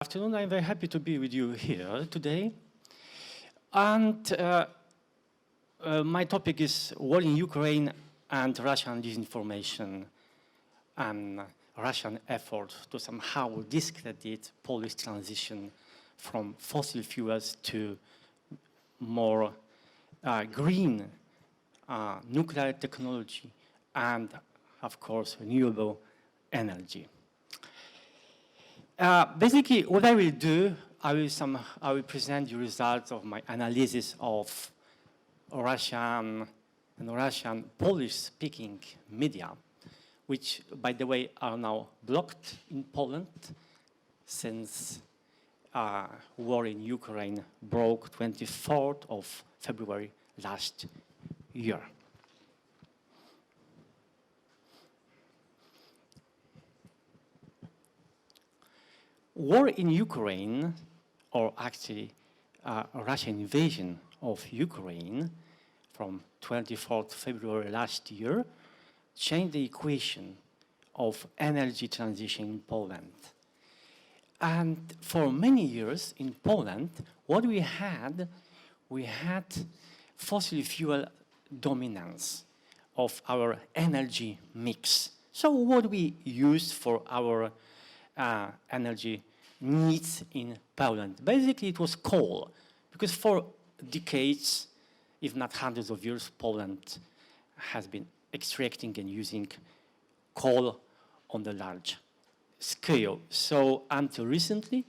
Afternoon. I'm very happy to be with you here today. And my topic is war in Ukraine and Russian disinformation and Russian effort to somehow discredit Polish transition from fossil fuels to more green nuclear technology and, of course, renewable energy. Basically, what I will do, I will present the results of my analysis of Russian and Russian Polish-speaking media, which, by the way, are now blocked in Poland since war in Ukraine broke 24th of February last year. War in Ukraine, or actually Russian invasion of Ukraine from 24th February last year, changed the equation of energy transition in Poland. And for many years in Poland, what we had fossil fuel dominance of our energy mix. So what we used for our energy needs in Poland. Basically, it was coal, because for decades, if not hundreds of years, Poland has been extracting and using coal on the large scale. So until recently,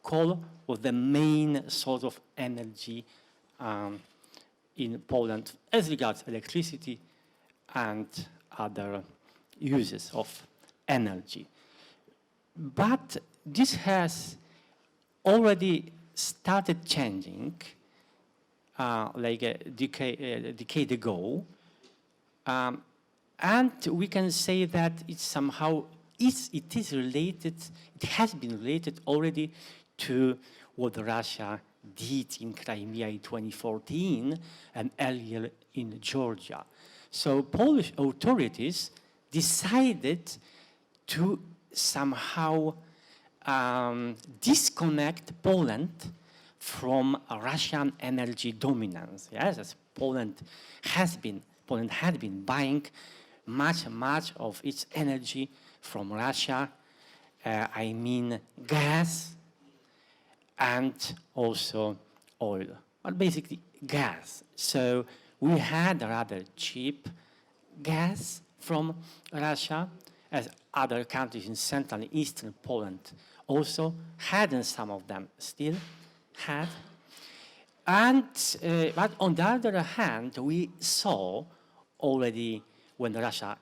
coal was the main source of energy in Poland as regards electricity and other uses of energy. But this has already started changing like a decade ago. And we can say that it somehow it has been related already to what Russia did in Crimea in 2014 and earlier in Georgia. So Polish authorities decided to somehow disconnect Poland from Russian energy dominance. Yes, as Poland had been buying much of its energy from Russia. I mean gas and also oil, but basically gas. So we had rather cheap gas from Russia, as other countries in central and eastern Poland also had, and some of them still had. And but on the other hand, we saw already when Russia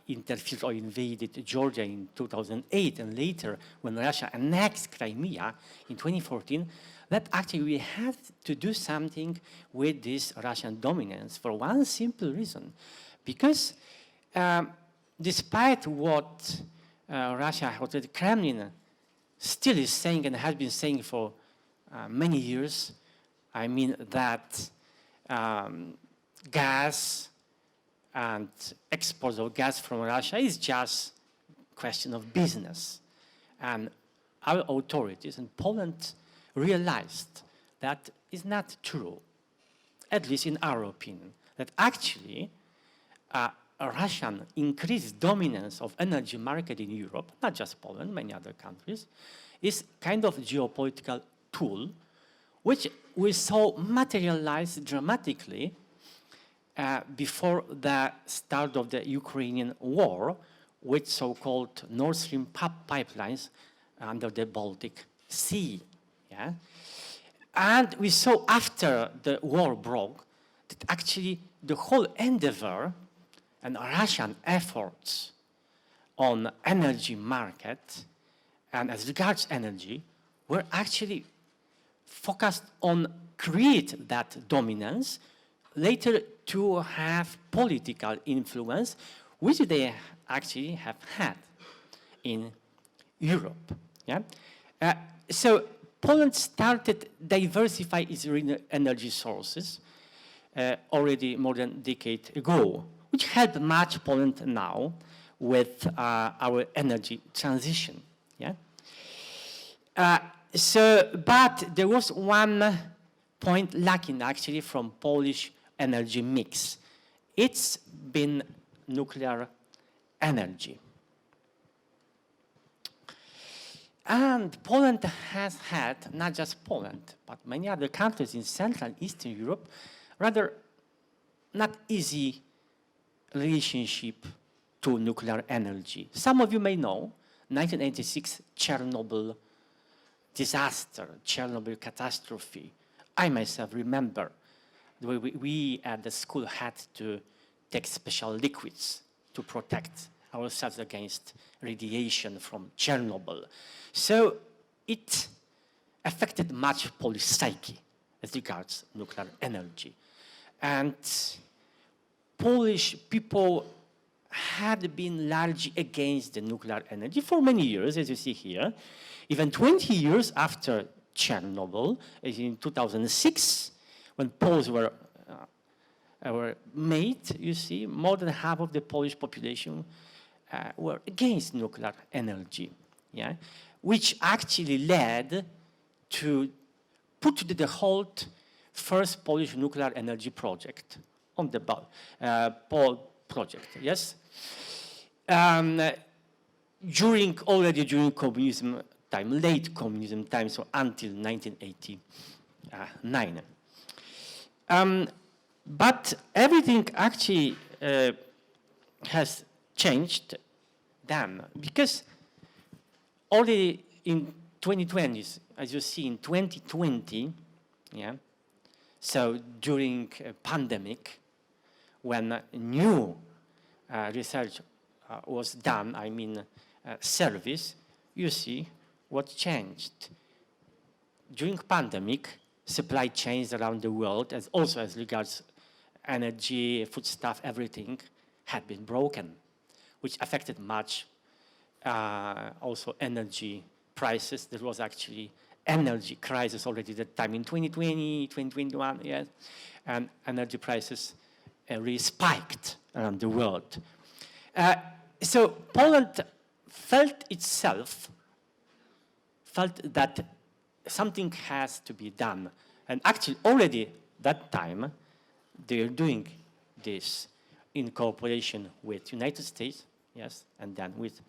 interfered or invaded Georgia in 2008, and later when Russia annexed Crimea in 2014, that actually we had to do something with this Russian dominance for one simple reason. Because despite what Russia, what the Kremlin still is saying and has been saying for many years, I mean that gas and exports of gas from Russia is just a question of business. And our authorities in Poland realized that is not true, at least in our opinion, that actually Russian increased dominance of energy market in Europe, not just Poland, many other countries, is kind of geopolitical tool, which we saw materialize dramatically before the start of the Ukrainian war, with so-called Nord Stream pipelines under the Baltic Sea. Yeah? And we saw after the war broke that actually the whole endeavor and Russian efforts on energy market and as regards energy were actually focused on create that dominance, later to have political influence, which they actually have had in Europe. Yeah? So Poland started diversify its energy sources already more than a decade ago, which helped much Poland now with our energy transition. Yeah? But there was one point lacking actually from Polish energy mix. It's been nuclear energy. And Poland has had, not just Poland, but many other countries in Central and Eastern Europe, rather not easy relationship to nuclear energy. Some of you may know, 1986 Chernobyl disaster, Chernobyl catastrophe. I myself remember we at the school had to take special liquids to protect ourselves against radiation from Chernobyl. So it affected much Polish psyche as regards nuclear energy. And Polish people had been largely against the nuclear energy for many years, as you see here. Even 20 years after Chernobyl, as in 2006, when Poles were made, you see, more than half of the Polish population were against nuclear energy, yeah? Which actually led to put to the halt first Polish nuclear energy project on the Pol project, yes? Already during communism time, late communism time, so until 1989. But everything actually has changed then, because already in 2020, as you see in 2020, yeah, so during a pandemic, when new research was done, I mean service, you see what changed. During pandemic, supply chains around the world, as also as regards energy, foodstuff, everything, had been broken, which affected much also energy prices. There was actually energy crisis already at that time in 2020, 2021, yes, and energy prices really spiked around the world. So Poland felt that something has to be done. And actually already that time, they are doing this in cooperation with United States, yes, and then with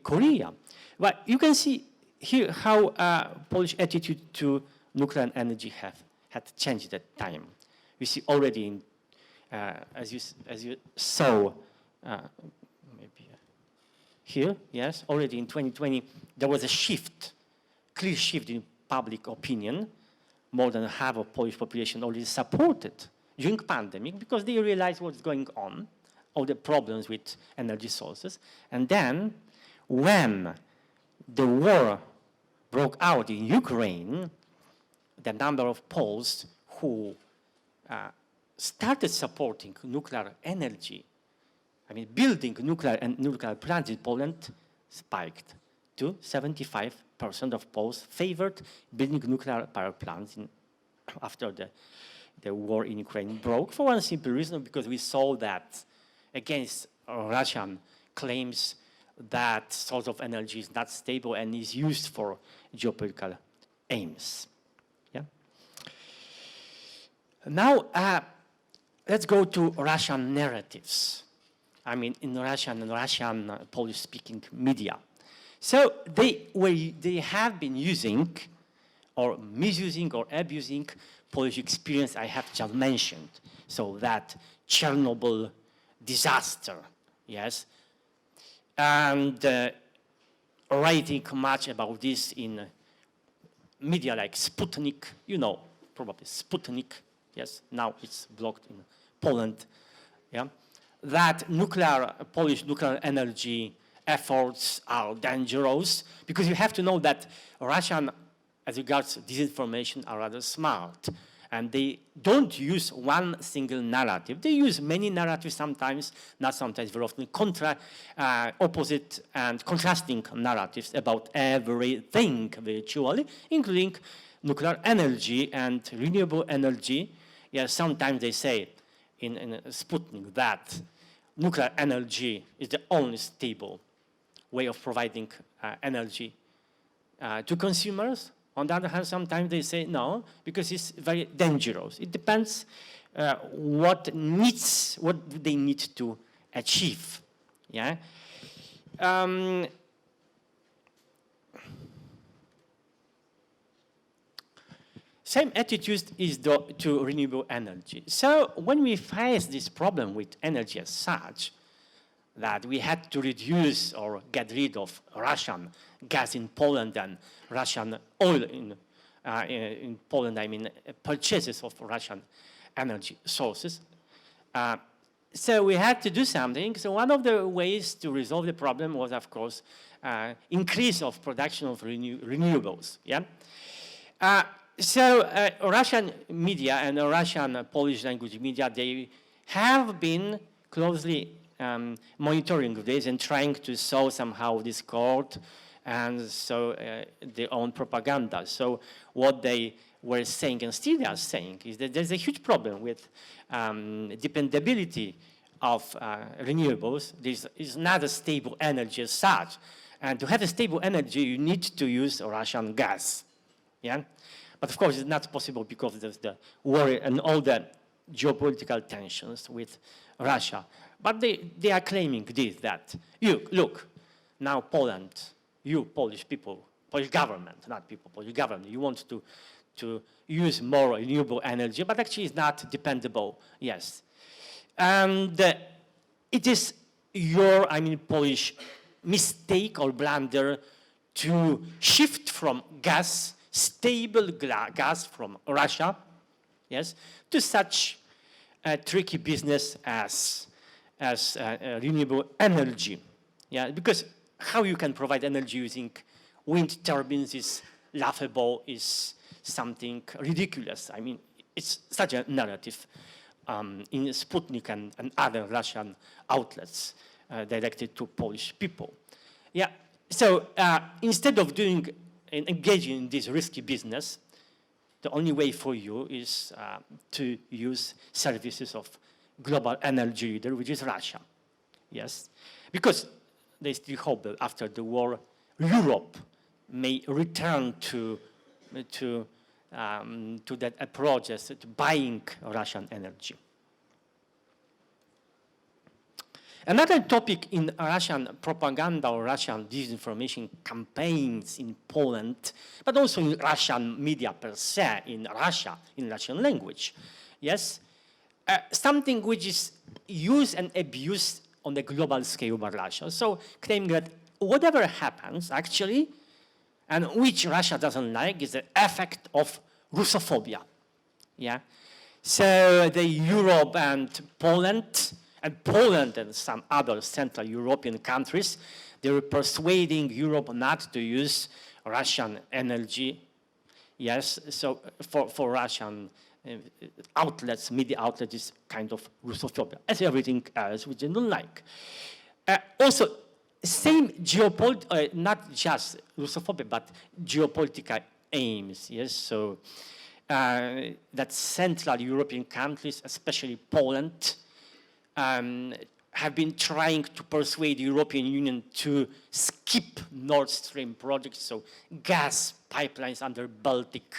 Korea. But you can see here how Polish attitude to nuclear energy had changed at that time. You see already in, as you saw, maybe here, yes, already in 2020, there was a shift, clear shift in public opinion. More than half of Polish population already supported during pandemic because they realized what's going on, all the problems with energy sources. And then when the war broke out in Ukraine, the number of Poles who started supporting nuclear energy, I mean building nuclear plants in Poland, spiked to 75% of Poles favored building nuclear power plants after the war in Ukraine broke, for one simple reason, because we saw that against Russian claims that source of energy is not stable and is used for geopolitical aims. Yeah. Now, let's go to Russian narratives. I mean, in Russian Polish-speaking media. So they have been using or misusing or abusing Polish experience I have just mentioned. So that Chernobyl disaster, yes, and writing much about this in media like Sputnik, you know, probably Sputnik, yes, now it's blocked in Poland, yeah, that Polish nuclear energy efforts are dangerous, because you have to know that Russian, as regards disinformation, are rather smart. And they don't use one single narrative. They use many narratives sometimes, not sometimes, very often, opposite and contrasting narratives about everything virtually, including nuclear energy and renewable energy. Yeah, sometimes they say in Sputnik that nuclear energy is the only stable way of providing energy to consumers. On the other hand, sometimes they say no, because it's very dangerous. It depends what they need to achieve. Yeah. Same attitude is to renewable energy. So when we face this problem with energy as such, that we had to reduce or get rid of Russian gas in Poland and Russian oil in Poland, I mean purchases of Russian energy sources. So we had to do something. So one of the ways to resolve the problem was, of course, increase of production of renewables. Yeah. So Russian media and Russian Polish language media, they have been closely monitoring this and trying to sow somehow discord and so their own propaganda. So what they were saying and still are saying is that there's a huge problem with dependability of renewables. This is not a stable energy as such. And to have a stable energy, you need to use Russian gas. Yeah? But of course, it's not possible because there's the war and all the geopolitical tensions with Russia. But they are claiming this, that, look, now Poland, you Polish people, Polish government, not people, Polish government, you want to use more renewable energy, but actually it's not dependable, yes. And it is your, Polish mistake or blunder to shift from gas, stable gas from Russia, yes, to such a tricky business as renewable energy. Yeah, because how you can provide energy using wind turbines is laughable, is something ridiculous. I mean, it's such a narrative in Sputnik and other Russian outlets directed to Polish people. Yeah, so instead of engaging in this risky business, the only way for you is to use services of global energy leader, which is Russia. Yes, because they still hope that after the war, Europe may return to that approach to buying Russian energy. Another topic in Russian propaganda or Russian disinformation campaigns in Poland, but also in Russian media per se, in Russia, in Russian language. Yes, something which is used and abused on the global scale by Russia. So claiming that whatever happens, actually, and which Russia doesn't like, is the effect of Russophobia. Yeah. So the Europe and Poland and some other Central European countries, they were persuading Europe not to use Russian energy. Yes, so for Russian outlets, media outlets, is kind of Russophobia, as everything else which they don't like. Also, same geopolitical, not just Russophobia, but geopolitical aims. Yes, so that Central European countries, especially Poland, have been trying to persuade the European Union to skip Nord Stream projects, so gas pipelines under Baltic,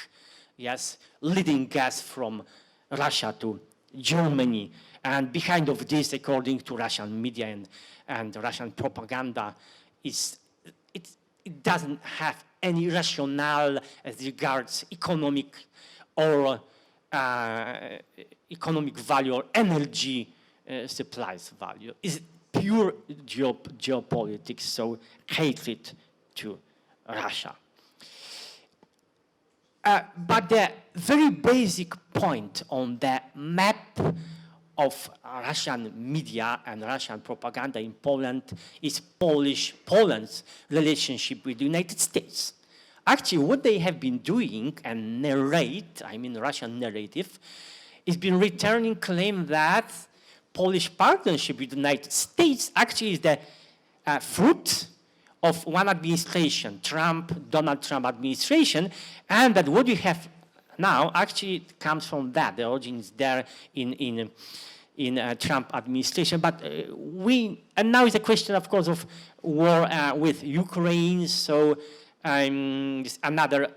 yes, leading gas from Russia to Germany. And behind of this, according to Russian media and Russian propaganda, it doesn't have any rationale as regards economic or economic value or energy supplies value. Is pure geopolitics, so hatred to Russia. But the very basic point on the map of Russian media and Russian propaganda in Poland is Poland's relationship with the United States. Actually, what they have been doing and Russian narrative, is been returning claim that Polish partnership with the United States actually is the fruit of one administration, Donald Trump administration, and that what you have now actually comes from that. The origin is there in Trump administration. But and now it's a question, of course, of war with Ukraine. So Is another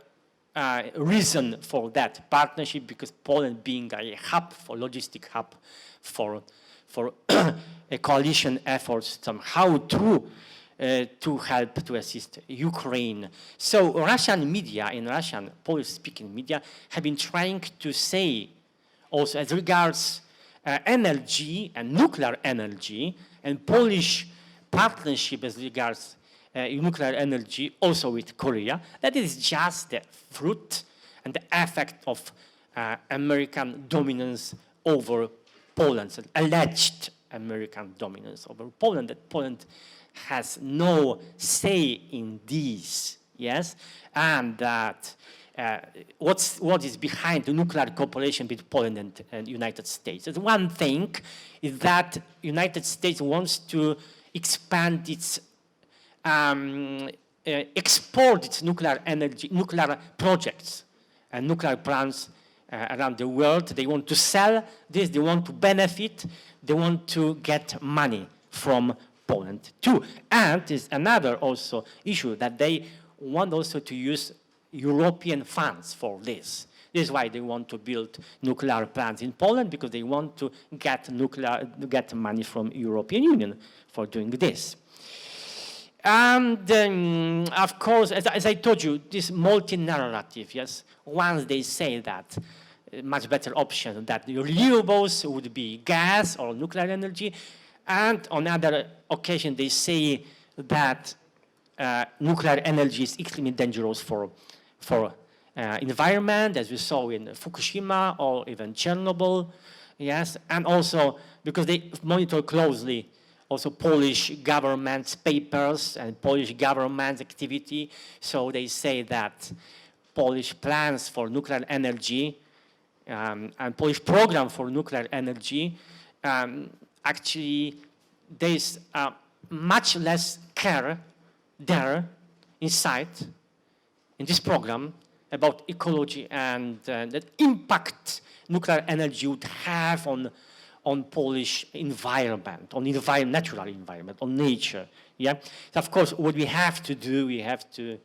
reason for that partnership, because Poland being a hub, for logistic hub for a coalition efforts somehow to help to assist Ukraine. So Russian media, in Russian Polish-speaking media, have been trying to say also as regards energy and nuclear energy and Polish partnership as regards nuclear energy, also with Korea, that is just the fruit and the effect of American dominance over Poland, so alleged American dominance over Poland, that Poland has no say in these, yes, and that what is behind the nuclear cooperation between Poland and United States. And one thing is that United States wants to expand its export its nuclear energy, nuclear projects and nuclear plants around the world. They want to sell this, they want to benefit, they want to get money from Poland too. And there's another also issue that they want also to use European funds for this. This is why they want to build nuclear plants in Poland, because they want to get money from European Union for doing this. And of course, as I told you, this multi-narrative, yes, once they say that a much better option, that the renewables would be gas or nuclear energy, and on other occasion they say that nuclear energy is extremely dangerous for environment, as we saw in Fukushima or even Chernobyl, yes, and also because they monitor closely also Polish government's papers and Polish government's activity. So they say that Polish plans for nuclear energy and Polish program for nuclear energy, actually there's much less care there inside in this program about ecology and the impact nuclear energy would have on Polish environment, on natural environment, on nature. Yeah. So of course, what we have to do, we have to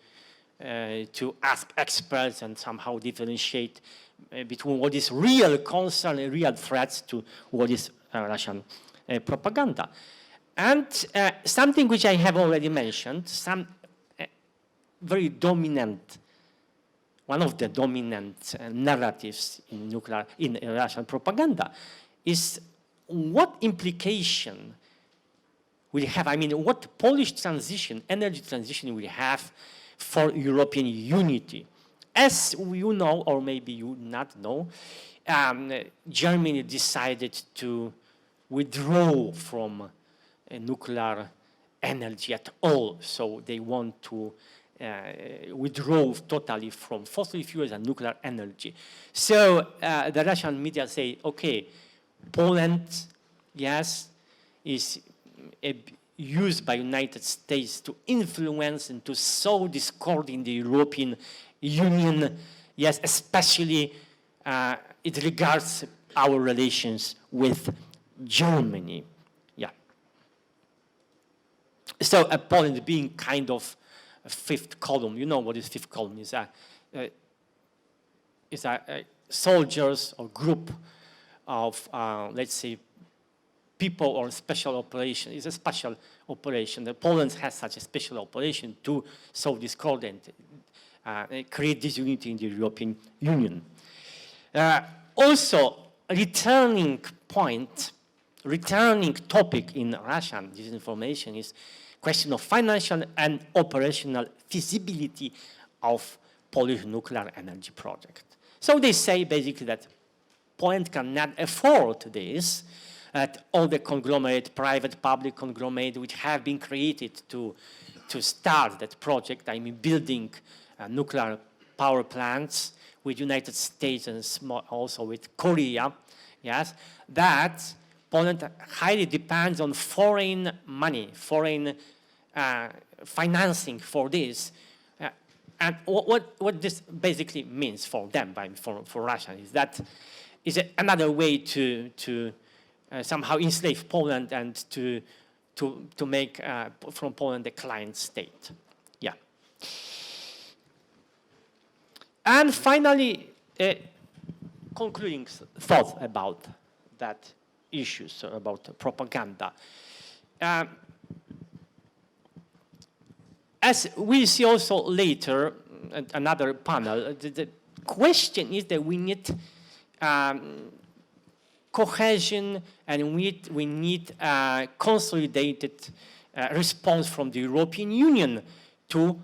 ask experts and somehow differentiate between what is real concern and real threats to what is Russian propaganda. And something which I have already mentioned, some very dominant, one of the dominant narratives in Russian propaganda is what implication will have, I mean, what Polish transition, energy transition will have for European unity. As you know, or maybe you not know, Germany decided to withdraw from nuclear energy at all. So they want to withdraw totally from fossil fuels and nuclear energy. So the Russian media say, okay, Poland, yes, is used by United States to influence and to sow discord in the European Union, yes, especially it regards our relations with Germany. Yeah. So Poland being kind of a fifth column. You know what is fifth column? Is a soldiers or group of, let's say, people or special operation. It's a special operation. Poland has such a special operation to sow discord and create disunity in the European Union. Also, returning topic in Russian disinformation is question of financial and operational feasibility of Polish nuclear energy project. So they say basically that Poland cannot afford this, that all the conglomerate, private, public conglomerate, which have been created to start that project, I mean building nuclear power plants with United States and also with Korea, yes, that Poland highly depends on foreign money, foreign financing for this. And what this basically means for them, for Russia, is that is another way to somehow enslave Poland and to make from Poland a client state. Yeah. And finally, concluding thoughts about that issues, about propaganda. As we see also later, another panel, the question is that we need cohesion and we need a consolidated response from the European Union to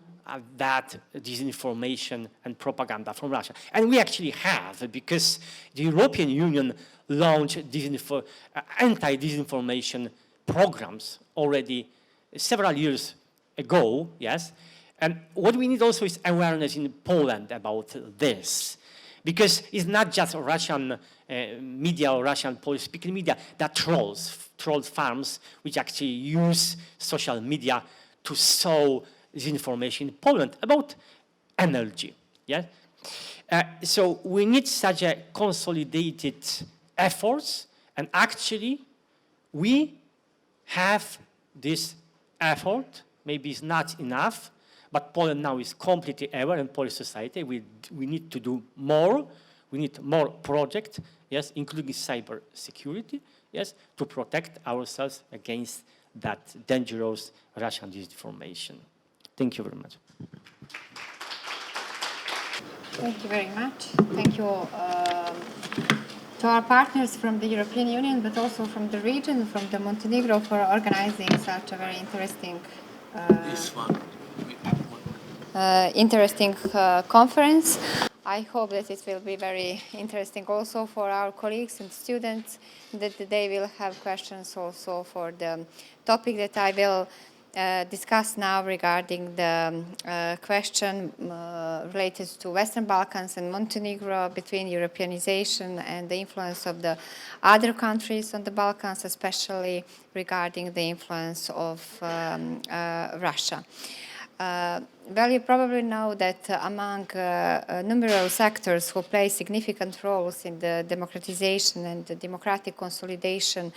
that disinformation and propaganda from Russia. And we actually have, because the European Union launched anti-disinformation programs already several years ago, yes? And what we need also is awareness in Poland about this. Because it's not just Russian media or Russian Polish-speaking media that troll farms, which actually use social media to sow disinformation in Poland about energy. Yeah? So we need such a consolidated efforts, and actually we have this effort. Maybe it's not enough, but Poland now is completely aware, and Polish society, we need to do more. We need more projects, yes, including cyber security, yes, to protect ourselves against that dangerous Russian disinformation. Thank you very much. Thank you very much. Thank you to our partners from the European Union, but also from the region, from the Montenegro, for organizing such a very interesting conference. I hope that it will be very interesting also for our colleagues and students, that they will have questions also for the topic that I will discuss now regarding the question related to Western Balkans and Montenegro, between Europeanization and the influence of the other countries on the Balkans, especially regarding the influence of Russia. Well, you probably know that among numerous actors who play significant roles in the democratization and the democratic consolidation,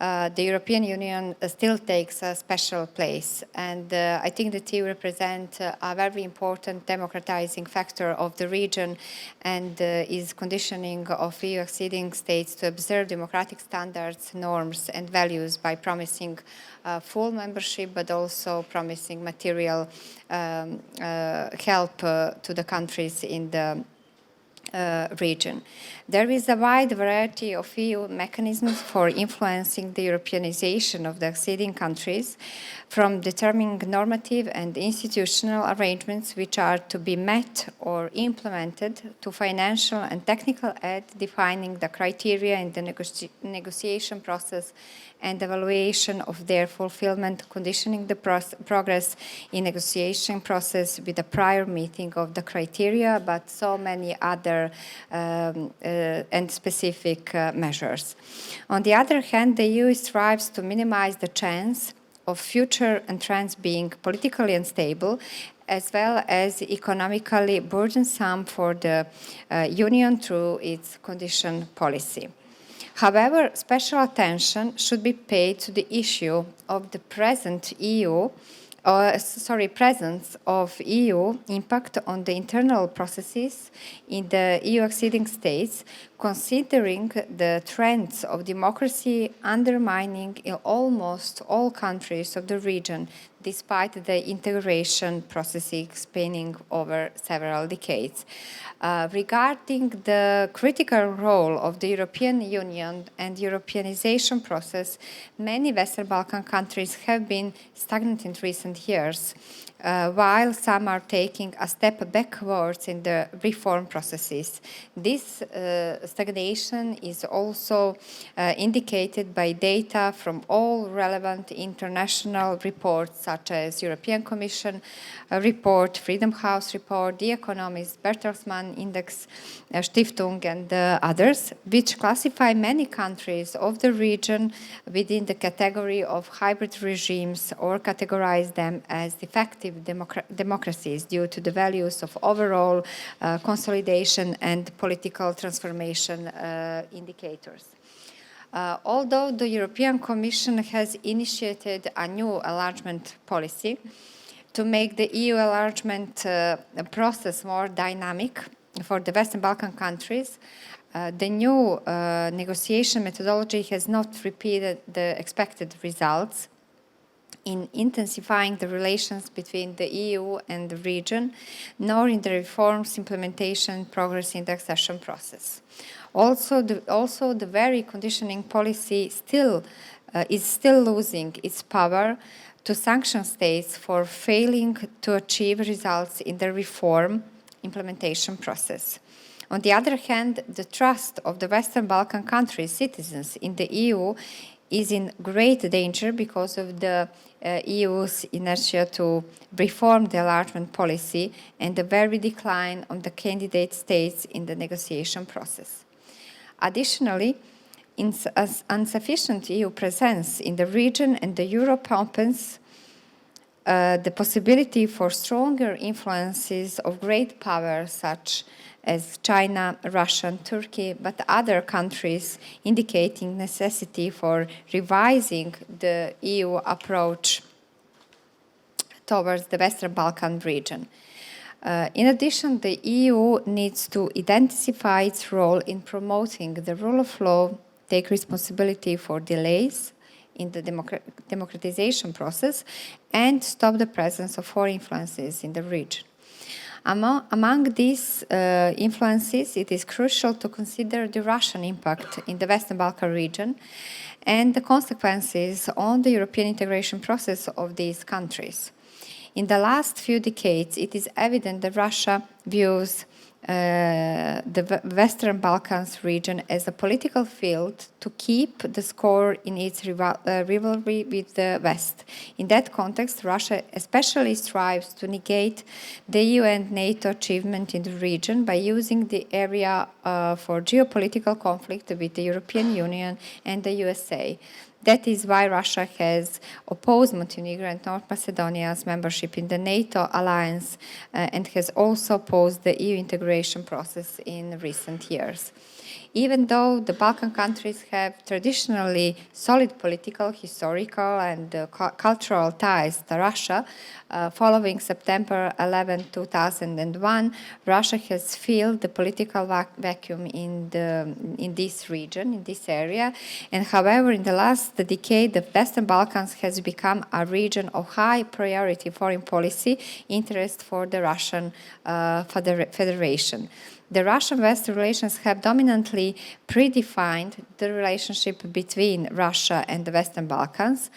the European Union still takes a special place. And I think that you represent a very important democratizing factor of the region, and is conditioning of EU acceding states to observe democratic standards, norms, and values by promising full membership, but also promising material help to the countries in the region. There is a wide variety of EU mechanisms for influencing the Europeanization of the acceding countries, from determining normative and institutional arrangements which are to be met or implemented, to financial and technical aid defining the criteria in the negotiation process and evaluation of their fulfillment, conditioning the progress in negotiation process with a prior meeting of the criteria, but so many other and specific measures. On the other hand, the EU strives to minimize the chance of future entrants being politically unstable, as well as economically burdensome for the Union through its condition policy. However, special attention should be paid to the issue of the presence of EU impact on the internal processes in the EU acceding states, considering the trends of democracy undermining in almost all countries of the region, despite the integration processes spanning over several decades. Regarding the critical role of the European Union and Europeanization process, many Western Balkan countries have been stagnant in recent years, while some are taking a step backwards in the reform processes. This stagnation is also indicated by data from all relevant international reports, such as European Commission report, Freedom House report, The Economist, Bertelsmann Index, Stiftung, and others, which classify many countries of the region within the category of hybrid regimes, or categorize them as defective democracies due to the values of overall consolidation and political transformation indicators. Although the European Commission has initiated a new enlargement policy to make the EU enlargement process more dynamic, for the Western Balkan countries, the new negotiation methodology has not repeated the expected results in intensifying the relations between the EU and the region, nor in the reforms, implementation, progress in the accession process. Also, the very conditioning policy is still losing its power to sanction states for failing to achieve results in the reform implementation process. On the other hand, the trust of the Western Balkan countries' citizens in the EU is in great danger because of the EU's inertia to reform the enlargement policy and the very decline of the candidate states in the negotiation process. Additionally, insufficient EU presence in the region and the Europe opens the possibility for stronger influences of great powers such as China, Russia, and Turkey, but other countries, indicating necessity for revising the EU approach towards the Western Balkan region. In addition, the EU needs to intensify its role in promoting the rule of law, take responsibility for delays in the democratization process, and stop the presence of foreign influences in the region. Among these influences, it is crucial to consider the Russian impact in the Western Balkan region and the consequences on the European integration process of these countries. In the last few decades, it is evident that Russia views the Western Balkans region as a political field to keep the score in its rivalry with the West. In that context, Russia especially strives to negate the EU and NATO achievement in the region by using the area for geopolitical conflict with the European Union and the USA. That is why Russia has opposed Montenegro and North Macedonia's membership in the NATO alliance and has also opposed the EU integration process in recent years. Even though the Balkan countries have traditionally solid political, historical, and cultural ties to Russia, following September 11, 2001, Russia has filled the political vacuum in this region, in this area. And however, in the last decade, the Western Balkans has become a region of high priority foreign policy interest for the Russian Federation. The Russian-West relations have dominantly predefined the relationship between Russia and the Western Balkans,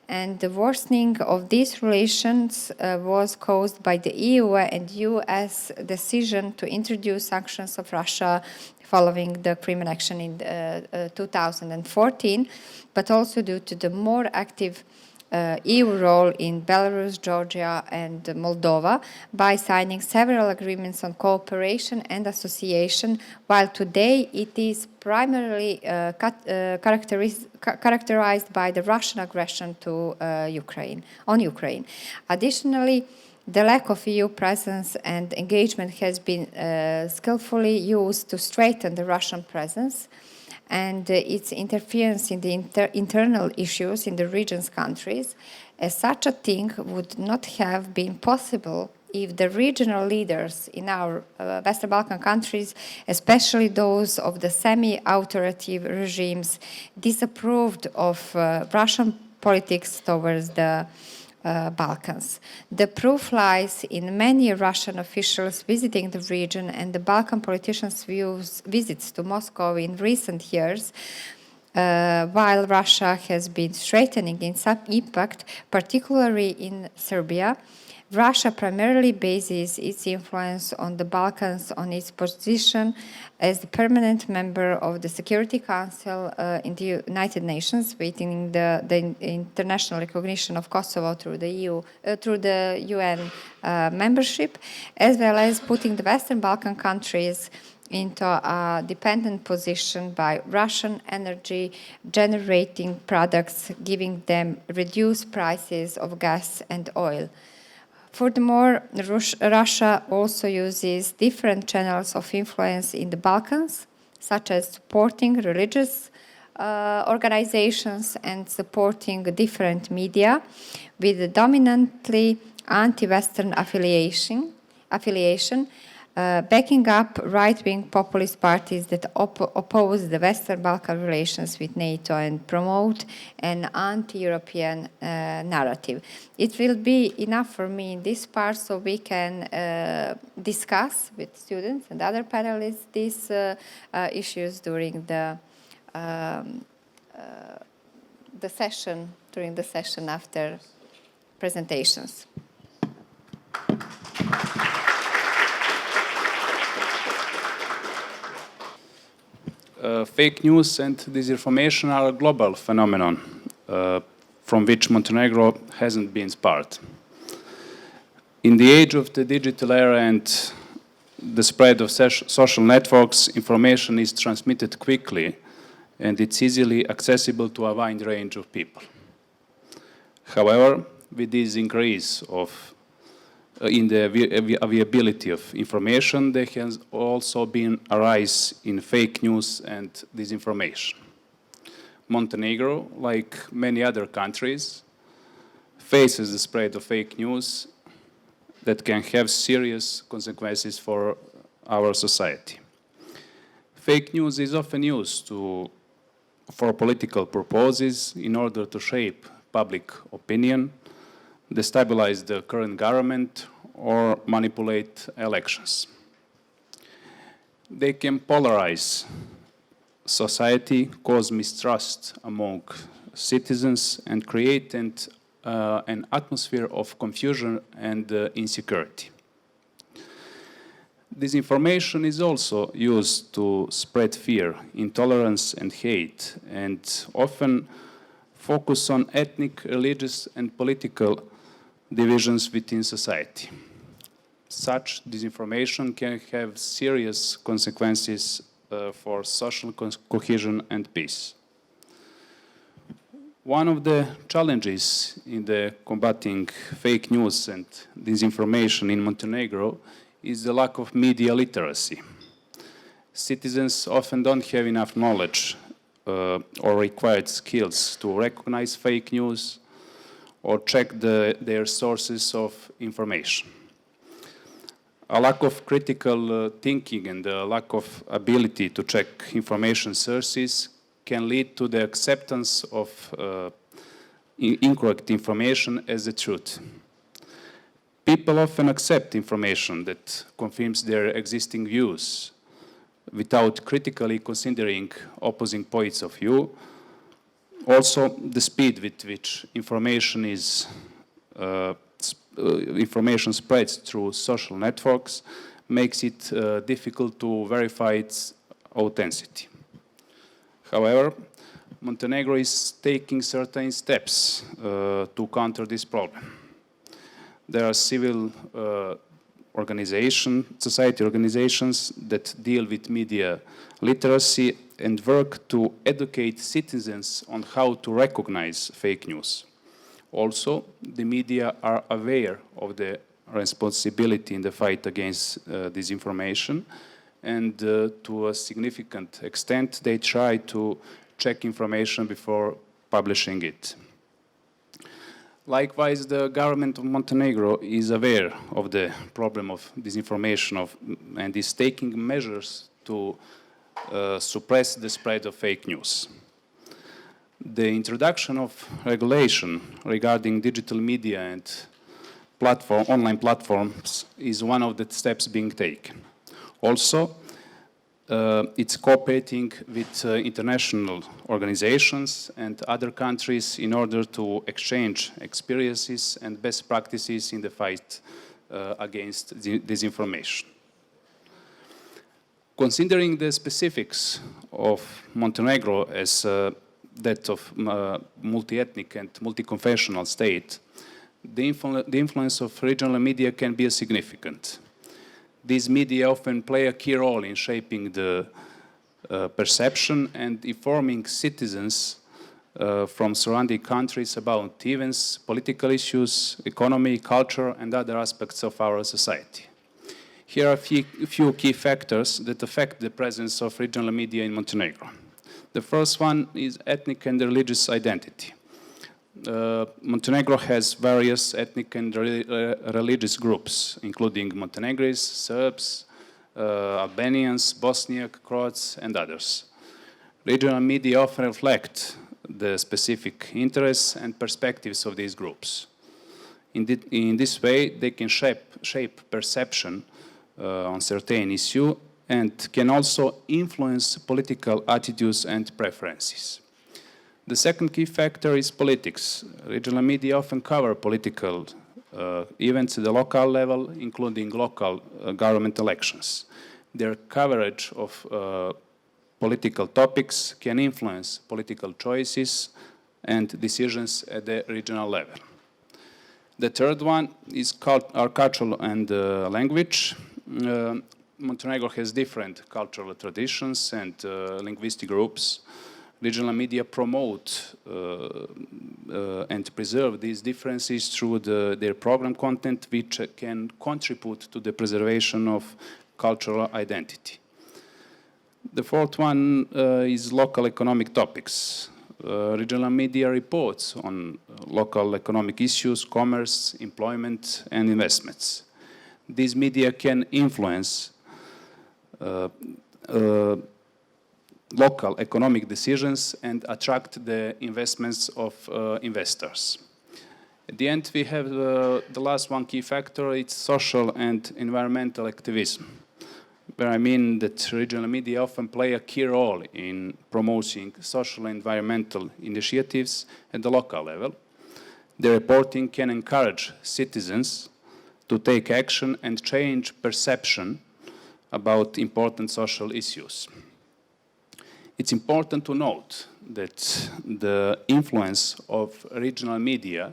and the worsening of these relations was caused by the EU and US decision to introduce sanctions of Russia following the Crimea action in 2014, but also due to the more active EU role in Belarus, Georgia, and Moldova by signing several agreements on cooperation and association, while today it is primarily characterized by the Russian aggression to Ukraine. Additionally, the lack of EU presence and engagement has been skillfully used to strengthen the Russian presence, and its interference in the internal issues in the region's countries, as such a thing would not have been possible if the regional leaders in our Western Balkan countries, especially those of the semi-authoritative regimes, disapproved of Russian politics towards the Balkans. The proof lies in many Russian officials visiting the region and the Balkan politicians' visits to Moscow in recent years, while Russia has been strengthening its impact, particularly in Serbia. Russia primarily bases its influence on the Balkans on its position as the permanent member of the Security Council in the United Nations, waiting the international recognition of Kosovo through the UN membership, as well as putting the Western Balkan countries into a dependent position by Russian energy generating products, giving them reduced prices of gas and oil. Furthermore, Russia also uses different channels of influence in the Balkans, such as supporting religious organizations and supporting different media with a dominantly anti-Western affiliation, backing up right-wing populist parties that oppose the Western Balkan relations with NATO and promote an anti-European narrative. It will be enough for me in this part so we can discuss with students and other panelists these issues during the session after presentations. Fake news and disinformation are a global phenomenon from which Montenegro hasn't been spared. In the age of the digital era and the spread of social networks, information is transmitted quickly and it's easily accessible to a wide range of people. However, with this increase in the availability of information, there has also been a rise in fake news and disinformation. Montenegro, like many other countries, faces the spread of fake news that can have serious consequences for our society. Fake news is often used for political purposes in order to shape public opinion, destabilize the current government, or manipulate elections. They can polarize society, cause mistrust among citizens, and create an atmosphere of confusion and insecurity. Disinformation is also used to spread fear, intolerance, and hate, and often focus on ethnic, religious, and political divisions within society. Such disinformation can have serious consequences for social cohesion and peace. One of the challenges in the combating fake news and disinformation in Montenegro is the lack of media literacy. Citizens often don't have enough knowledge or required skills to recognize fake news or check their sources of information. A lack of critical thinking and a lack of ability to check information sources can lead to the acceptance of incorrect information as the truth. People often accept information that confirms their existing views without critically considering opposing points of view. Also, the speed with which information spreads through social networks makes it difficult to verify its authenticity. However, Montenegro is taking certain steps to counter this problem. There are civil society organizations that deal with media literacy and work to educate citizens on how to recognize fake news. Also, the media are aware of the responsibility in the fight against disinformation, and to a significant extent, they try to check information before publishing it. Likewise, the government of Montenegro is aware of the problem of disinformation and is taking measures to suppress the spread of fake news. The introduction of regulation regarding digital media and online platforms is one of the steps being taken. Also, it's cooperating with international organizations and other countries in order to exchange experiences and best practices in the fight against disinformation. Considering the specifics of Montenegro as that of multi-ethnic and multi-confessional state, the influence of regional media can be significant. These media often play a key role in shaping the perception and informing citizens from surrounding countries about events, political issues, economy, culture, and other aspects of our society. Here are a few key factors that affect the presence of regional media in Montenegro. The first one is ethnic and religious identity. Montenegro has various ethnic and religious groups, including Montenegrins, Serbs, Albanians, Bosniak, Croats, and others. Regional media often reflect the specific interests and perspectives of these groups. In this way, they can shape perception on certain issue and can also influence political attitudes and preferences. The second key factor is politics. Regional media often cover political events at the local level, including local government elections. Their coverage of political topics can influence political choices and decisions at the regional level. The third one is our cultural and language. Montenegro has different cultural traditions and linguistic groups. Regional media promote and preserve these differences through their program content, which can contribute to the preservation of cultural identity. The fourth one is local economic topics. Regional media reports on local economic issues, commerce, employment, and investments. These media can influence local economic decisions and attract the investments of investors. At the end, we have the last one key factor, it's social and environmental activism, where I mean that regional media often play a key role in promoting social and environmental initiatives at the local level. The reporting can encourage citizens to take action and change perception about important social issues. It's important to note that the influence of regional media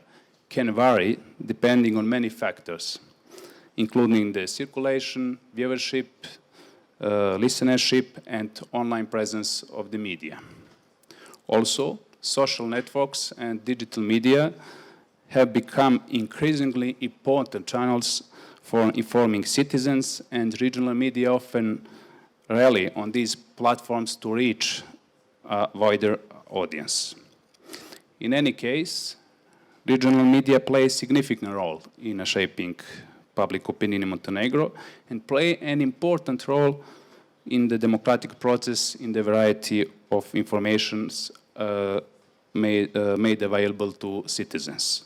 can vary depending on many factors, including the circulation, viewership, listenership, and online presence of the media. Also, social networks and digital media have become increasingly important channels for informing citizens, and regional media often rely on these platforms to reach a wider audience. In any case, regional media play a significant role in shaping public opinion in Montenegro and play an important role in the democratic process in the variety of informations made available to citizens.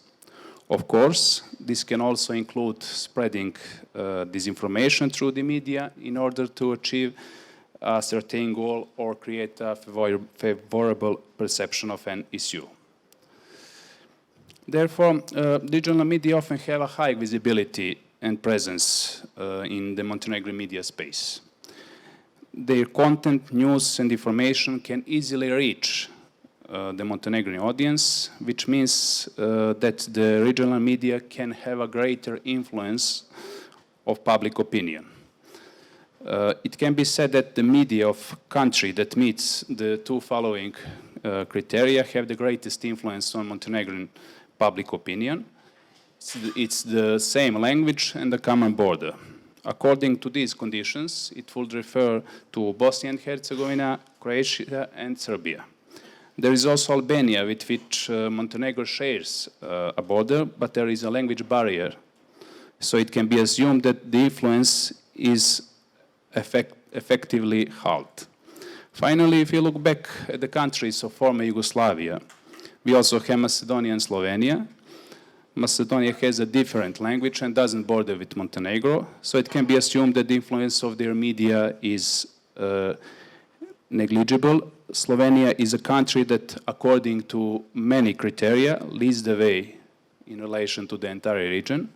Of course, this can also include spreading disinformation through the media in order to achieve a certain goal or create a favorable perception of an issue. Therefore, regional media often have a high visibility and presence in the Montenegrin media space. Their content, news, and information can easily reach the Montenegrin audience, which means that the regional media can have a greater influence of public opinion. It can be said that the media of country that meets the two following criteria have the greatest influence on Montenegrin public opinion. It's the same language and the common border. According to these conditions, it would refer to Bosnia and Herzegovina, Croatia, and Serbia. There is also Albania, with which Montenegro shares a border, but there is a language barrier. So it can be assumed that the influence is effectively halved. Finally, if you look back at the countries of former Yugoslavia, we also have Macedonia and Slovenia. Macedonia has a different language and doesn't border with Montenegro, so it can be assumed that the influence of their media is negligible. Slovenia is a country that, according to many criteria, leads the way in relation to the entire region,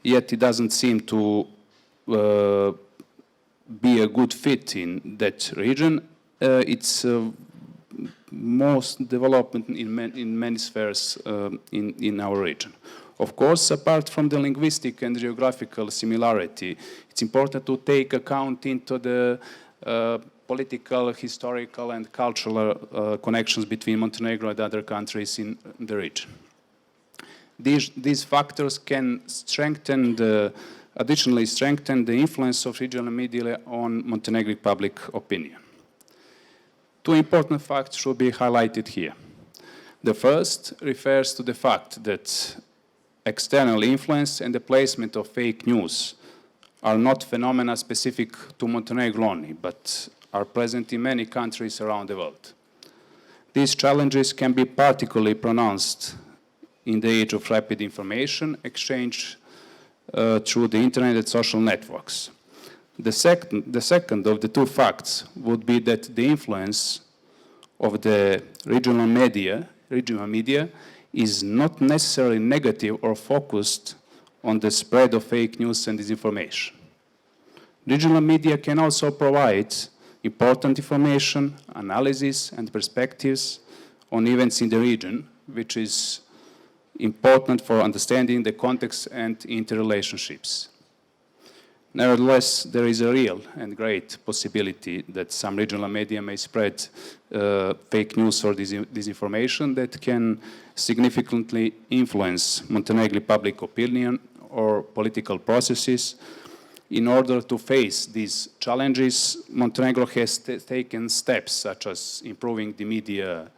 yet it doesn't seem to be a good fit in that region. It's most development in many spheres in our region. Of course, apart from the linguistic and geographical similarity, it's important to take account into the political, historical, and cultural connections between Montenegro and other countries in the region. These factors can additionally strengthen the influence of regional media on Montenegrin public opinion. Two important facts should be highlighted here. The first refers to the fact that external influence and the placement of fake news are not phenomena specific to Montenegro only, but are present in many countries around the world. These challenges can be particularly pronounced in the age of rapid information exchange through the internet and social networks. The second of the two facts would be that the influence of the regional media is not necessarily negative or focused on the spread of fake news and disinformation. Regional media can also provide important information, analysis, and perspectives on events in the region, which is important for understanding the context and interrelationships. Nevertheless, there is a real and great possibility that some regional media may spread fake news or disinformation that can significantly influence Montenegrin public opinion or political processes. In order to face these challenges, Montenegro has taken steps such as improving the media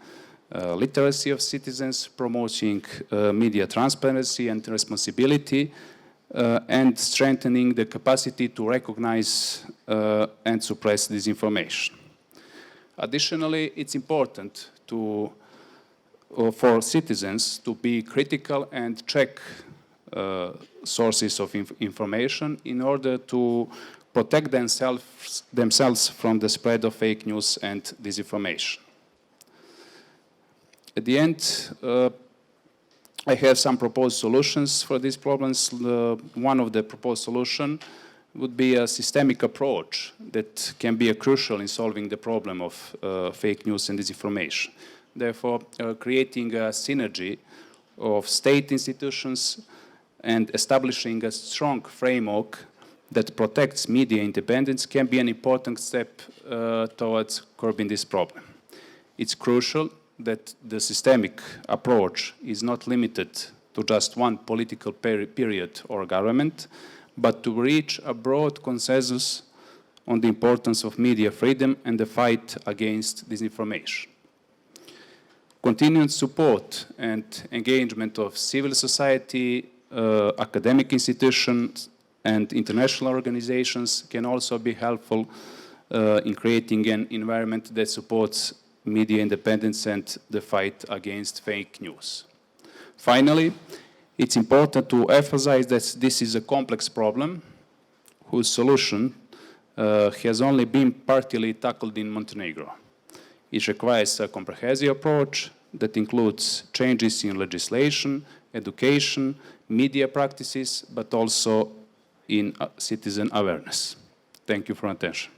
literacy of citizens, promoting media transparency and responsibility, and strengthening the capacity to recognize and suppress disinformation. Additionally, it's important for citizens to be critical and check sources of information in order to protect themselves from the spread of fake news and disinformation. At the end, I have some proposed solutions for these problems. One of the proposed solutions would be a systemic approach that can be crucial in solving the problem of fake news and disinformation. Therefore, creating a synergy of state institutions and establishing a strong framework that protects media independence can be an important step towards curbing this problem. It's crucial that the systemic approach is not limited to just one political period or government, but to reach a broad consensus on the importance of media freedom and the fight against disinformation. Continued support and engagement of civil society, academic institutions, and international organizations can also be helpful in creating an environment that supports media independence and the fight against fake news. Finally, it's important to emphasize that this is a complex problem whose solution has only been partly tackled in Montenegro. It requires a comprehensive approach that includes changes in legislation, education, media practices, but also in citizen awareness. Thank you for your attention.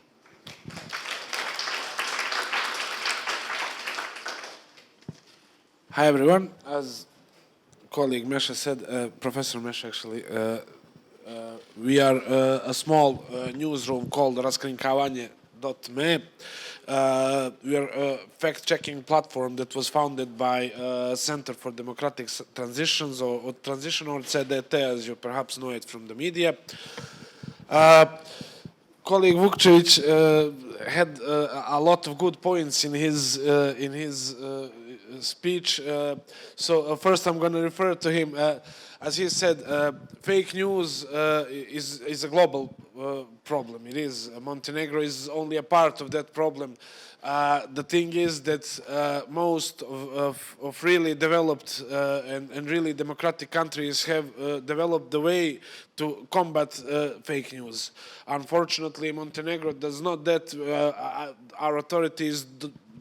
Hi everyone. As colleague Mesha said, Professor Mesha actually, we are a small newsroom called Raskrinkavanje.me. We are a fact-checking platform that was founded by Center for Democratic Transitions or Transition, or CDT, as you perhaps know it from the media. Colleague Vukcevic had a lot of good points in his speech. So first I'm going to refer to him. As he said, fake news is a global problem. It is. Montenegro is only a part of that problem. The thing is that most of really developed and really democratic countries have developed the way to combat fake news. Unfortunately, Montenegro does not that. Our authorities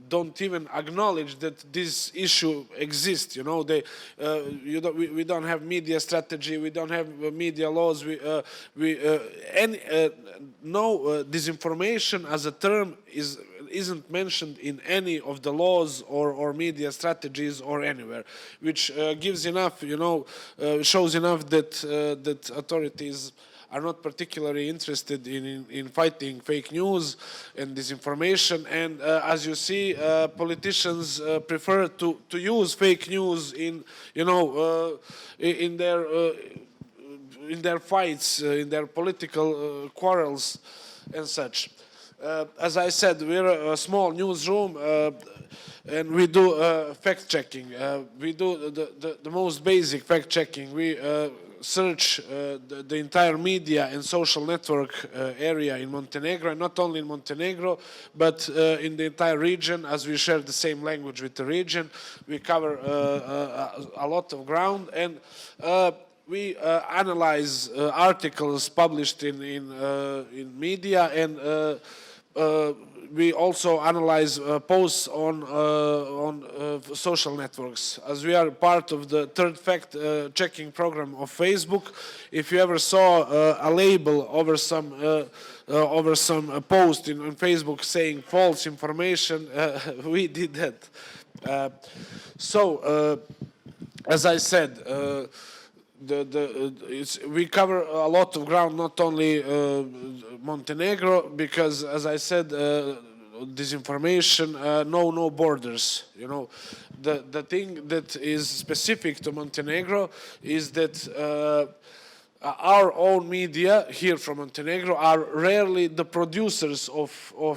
don't even acknowledge that this issue exists. You know, we don't have media strategy. We don't have media laws. Disinformation as a term isn't mentioned in any of the laws or media strategies or anywhere, which gives enough, shows enough that authorities are not particularly interested in fighting fake news and disinformation. And as you see, politicians prefer to use fake news in their fights, in their political quarrels and such. As I said, we're a small newsroom and we do fact-checking. We do the most basic fact-checking. We search the entire media and social network area in Montenegro, and not only in Montenegro, but in the entire region, as we share the same language with the region. We cover a lot of ground, and we analyze articles published in media, and we also analyze posts on social networks. As we are part of the third fact checking program of Facebook, if you ever saw a label over some post on Facebook saying false information, we did that. As I said, we cover a lot of ground, not only Montenegro, because, as I said, disinformation know no borders. You know, the thing that is specific to Montenegro is that our own media here from Montenegro are rarely the producers of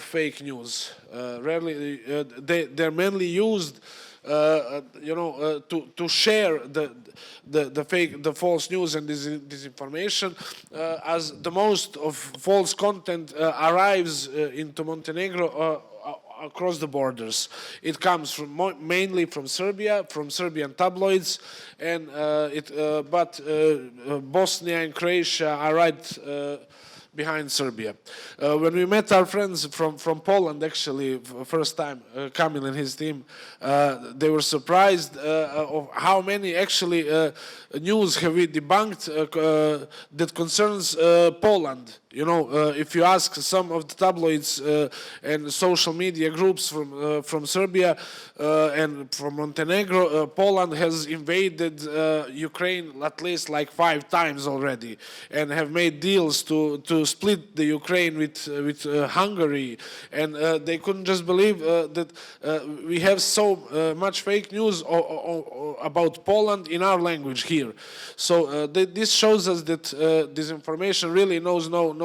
fake news. Rarely, they're mainly used, to share the false news and disinformation, as the most of false content arrives into Montenegro across the borders. It comes from mainly from Serbian tabloids, and but Bosnia and Croatia are right behind Serbia. When we met our friends from Poland, actually, first time, Kamil and his team, they were surprised of how many actually news have we debunked that concerns Poland. You know, if you ask some of the tabloids and social media groups from Serbia and from Montenegro, Poland has invaded Ukraine at least like 5 times already, and have made deals to split the Ukraine with Hungary, and they couldn't just believe that we have so much fake news about Poland in our language here. So this shows us that disinformation really knows no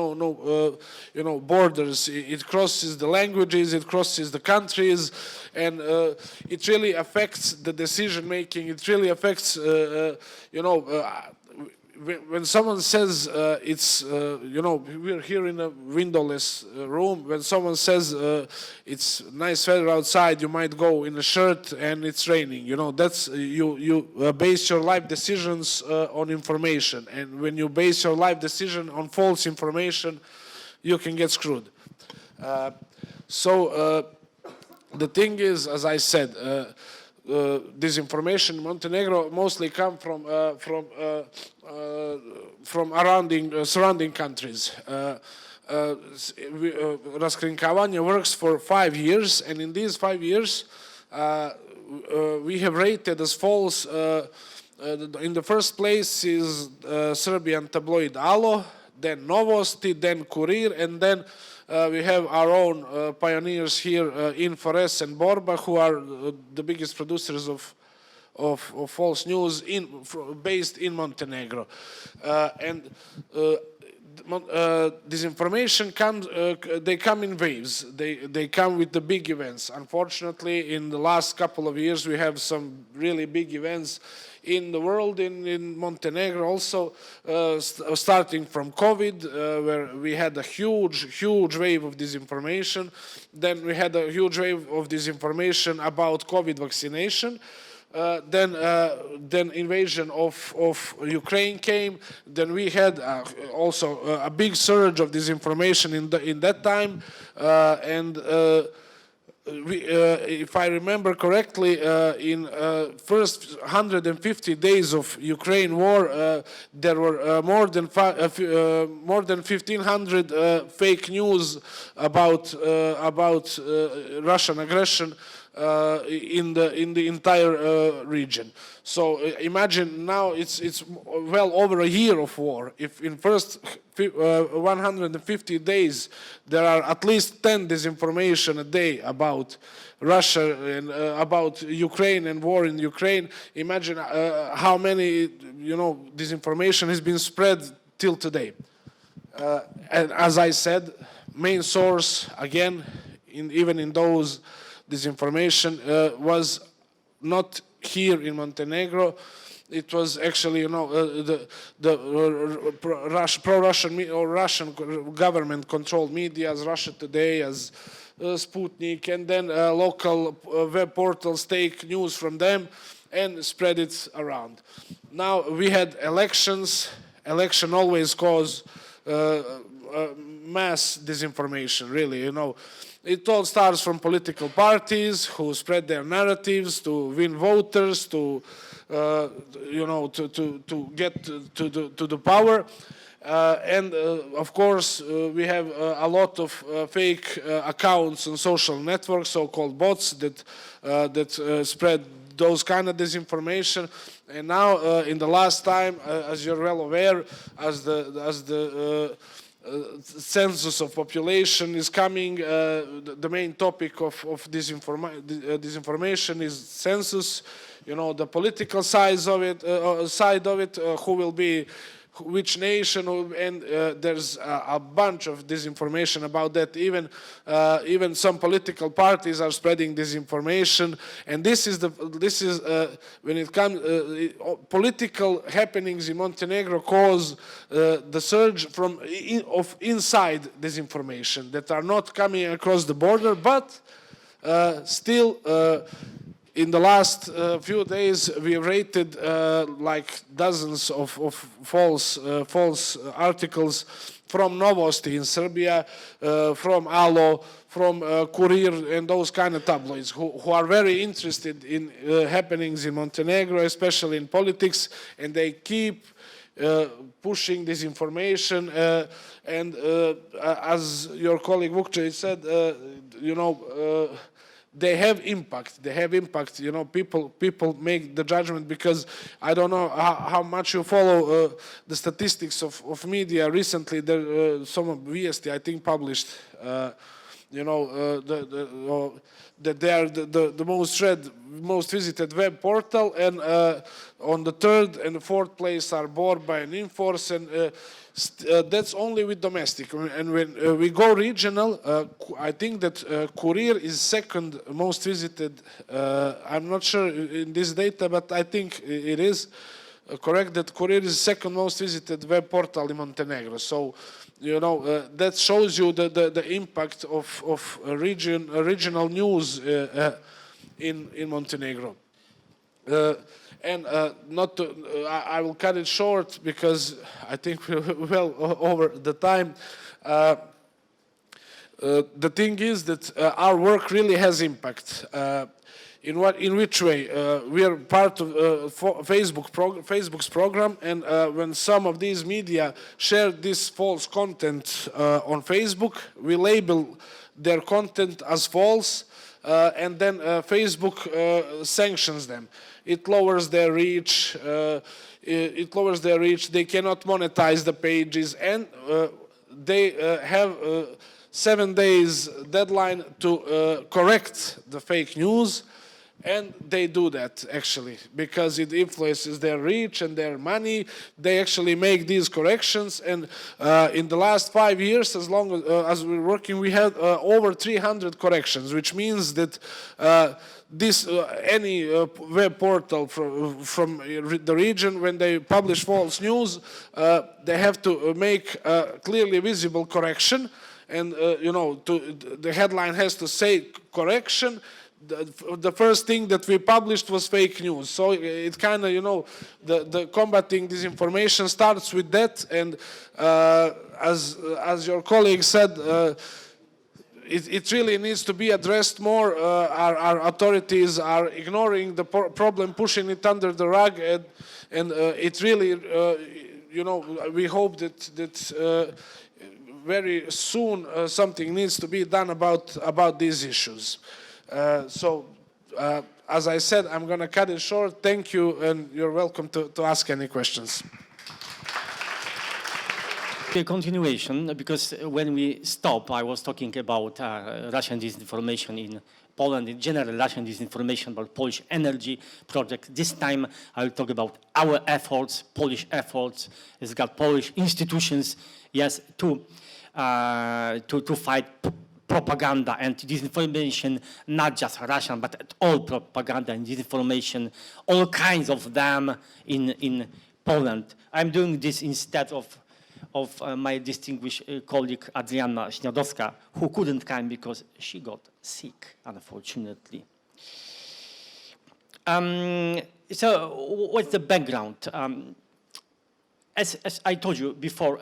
borders. It crosses the languages, it crosses the countries, and it really affects the decision making. It really affects, when someone says we're here in a windowless room. When someone says it's nice weather outside, you might go in a shirt and it's raining. You know, that's you base your life decisions on information, and when you base your life decision on false information, you can get screwed. The thing is, as I said, disinformation in Montenegro mostly come from surrounding countries. Raskrinkavanje works for 5 years, and in these 5 years, we have rated as false. In the first place is Serbian tabloid Alo, then Novosti, then Kurir, and then we have our own pioneers here, IRES and Borba, who are the biggest producers of false news based in Montenegro. Disinformation comes, they come in waves. They come with the big events. Unfortunately, in the last couple of years, we have some really big events in the world, in Montenegro also, starting from COVID, where we had a huge wave of disinformation. Then we had a huge wave of disinformation about COVID vaccination. Then invasion of Ukraine came. Then we had also a big surge of disinformation in that time, if I remember correctly, in first 150 days of Ukraine war, there were more than 1,500 fake news about Russian aggression in the entire region. So imagine now it's well over a year of war. If in first 150 days there are at least 10 disinformation a day about Russia and about Ukraine and war in Ukraine, imagine how many disinformation has been spread till today. And as I said, main source again, even in those disinformation was not here in Montenegro, it was actually, you know, the pro-Russian or Russian government controlled media as Russia Today, as Sputnik, and then local web portals take news from them and spread it around. Now we had elections. Election always cause mass disinformation, really, you know. It all starts from political parties who spread their narratives to win voters, to you know, to get to the power. And of course, we have a lot of fake accounts on social networks, so-called bots, that spread those kind of disinformation. And now, in the last time, as you're well aware, as the census of population is coming, the main topic of disinformation is census. You know, the political side of it, who will be which nation, and there's a bunch of disinformation about that. Even some political parties are spreading disinformation, and this is when it comes political happenings in Montenegro cause the surge of inside disinformation that are not coming across the border, but still. In the last few days, we rated like dozens of false articles from Novosti in Serbia, from Alo, from Kurir, and those kind of tabloids who are very interested in happenings in Montenegro, especially in politics, and they keep pushing this information. And as your colleague Vukcevic said, you know, they have impact. You know, people make the judgment, because I don't know how much you follow the statistics of media. Recently, there some of Viesti, I think, published, you know, that they are the most visited web portal, and on the third and the fourth place are bought by an Inforce, and that's only with domestic. And when we go regional, I think that Kurir is second most visited. I'm not sure in this data, but I think it is correct that Kurir is second most visited web portal in Montenegro. So, you know, that shows you the impact of regional news in Montenegro. And not to, I will cut it short because I think we're well over the time. The thing is that our work really has impact. In which way? We are part of Facebook's program, and when some of these media share this false content on Facebook, we label their content as false, and then Facebook sanctions them. It lowers their reach. They cannot monetize the pages, and they have 7 days deadline to correct the fake news. And they do that, actually, because it influences their reach and their money. They actually make these corrections. And in the last 5 years, as long as we're working, we had over 300 corrections, which means that any web portal from the region, when they publish false news, they have to make a clearly visible correction. And, you know, the headline has to say correction. The first thing that we published was fake news. So it kind of, you know, the combating disinformation starts with that. And as your colleague said, it really needs to be addressed more. Our authorities are ignoring the problem, pushing it under the rug, and it really, you know, we hope that very soon something needs to be done about these issues. As I said, I'm going to cut it short. Thank you, and you're welcome to ask any questions. A continuation, because when we stopped, I was talking about Russian disinformation in Poland, in general, Russian disinformation about Polish energy project. This time, I'll talk about our efforts, Polish efforts. It's got Polish institutions, yes, to fight propaganda and disinformation, not just Russian, but all propaganda and disinformation, all kinds of them in Poland. I'm doing this instead of my distinguished colleague Adriana Śniadowska, who couldn't come because she got sick, unfortunately. So what's the background? As I told you before,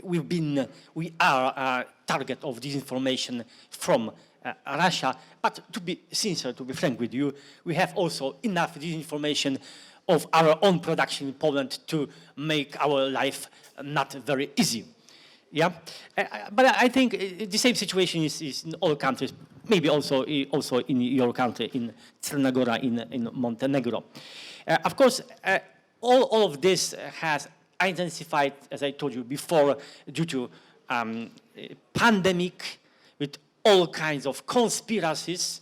we are a target of disinformation from Russia. But to be sincere, to be frank with you, we have also enough disinformation of our own production in Poland to make our life not very easy. Yeah, but I think the same situation is in all countries. Maybe also in your country, in Crna in Montenegro. Of course, all of this has intensified, as I told you before, due to pandemic, with all kinds of conspiracies,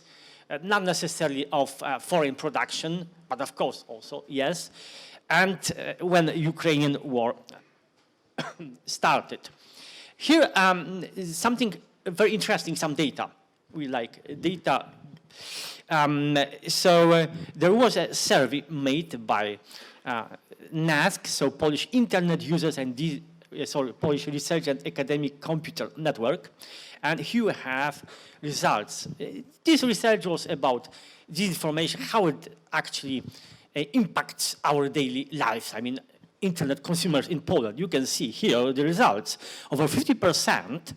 not necessarily of foreign production, but of course also, yes, and when the Ukrainian war started. Here is something very interesting, some data. We like data. There was a survey made by NASK, so Polish Internet Users and Polish Research and Academic Computer Network, and here we have results. This research was about disinformation, how it actually impacts our daily lives. I mean, internet consumers in Poland. You can see here the results. Over 50%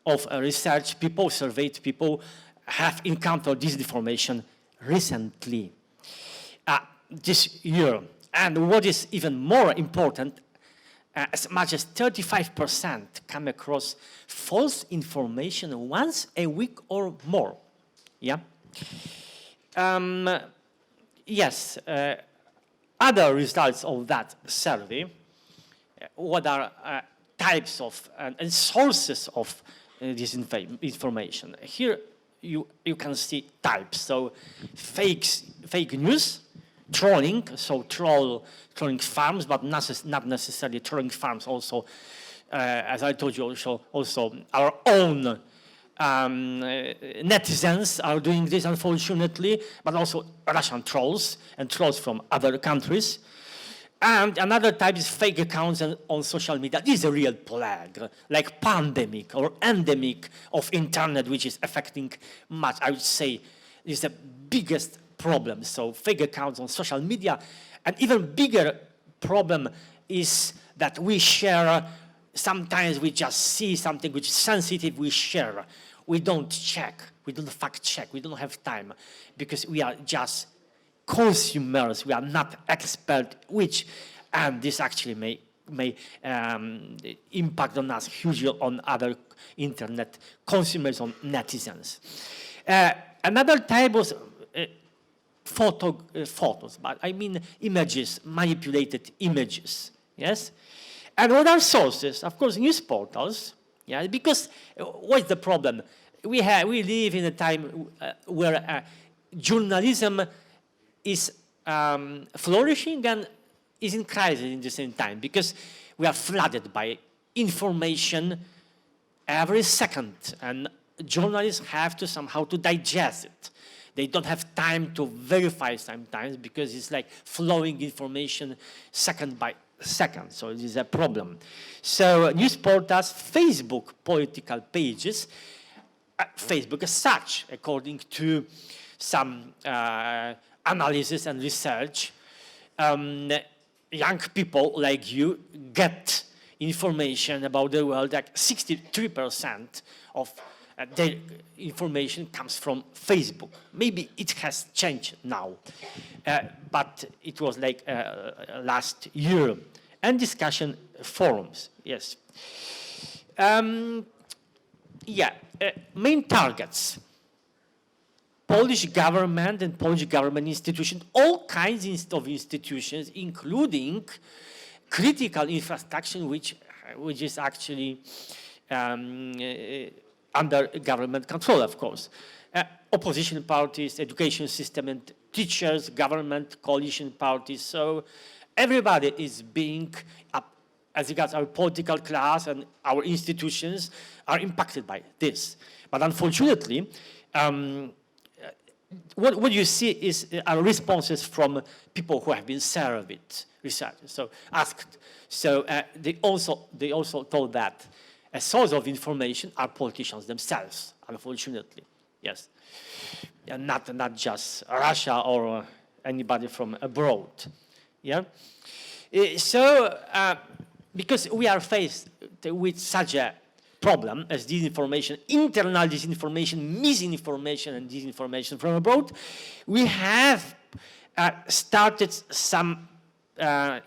of research people, surveyed people, have encountered disinformation recently, this year. And what is even more important, as much as 35% come across false information once a week or more. Yeah. Yes. Other results of that survey, what are types of and sources of this information. Here you can see types. So fake news, trolling, so trolling farms, but not necessarily trolling farms. Also, as I told you, also our own netizens are doing this, unfortunately, but also Russian trolls and trolls from other countries. And another type is fake accounts on social media. This is a real plague, like pandemic or endemic of internet, which is affecting much. I would say is the biggest problem. So fake accounts on social media. An even bigger problem is that we share. Sometimes we just see something which is sensitive, we share. We don't check, we don't fact check, we don't have time because we are just consumers, we are not expert, and this actually may impact on us hugely on other internet consumers, on netizens. Another type was photos, but I mean images, manipulated images, yes? And what are sources? Of course, news portals. Yeah, because what's the problem? We live in a time where journalism is flourishing and is in crisis in the same time because we are flooded by information every second, and journalists have to somehow to digest it. They don't have time to verify sometimes because it's like flowing information second by second, so it is a problem. So news portals, Facebook political pages, Facebook as such, according to some analysis and research, young people like you get information about the world, like 63% of their information comes from Facebook. Maybe it has changed now, but it was like last year. And discussion forums, yes. Main targets. Polish government and Polish government institutions, all kinds of institutions, including critical infrastructure, which is actually under government control, of course. Opposition parties, education system, and teachers, government, coalition parties. So everybody is being, as regards our political class and our institutions, are impacted by this. But unfortunately, what you see is are responses from people who have been surveyed, researchers, so asked. So they also told that a source of information are politicians themselves, unfortunately, yes, and not just Russia or anybody from abroad, yeah. So because we are faced with such a problem as disinformation, internal disinformation, misinformation, and disinformation from abroad, we have started some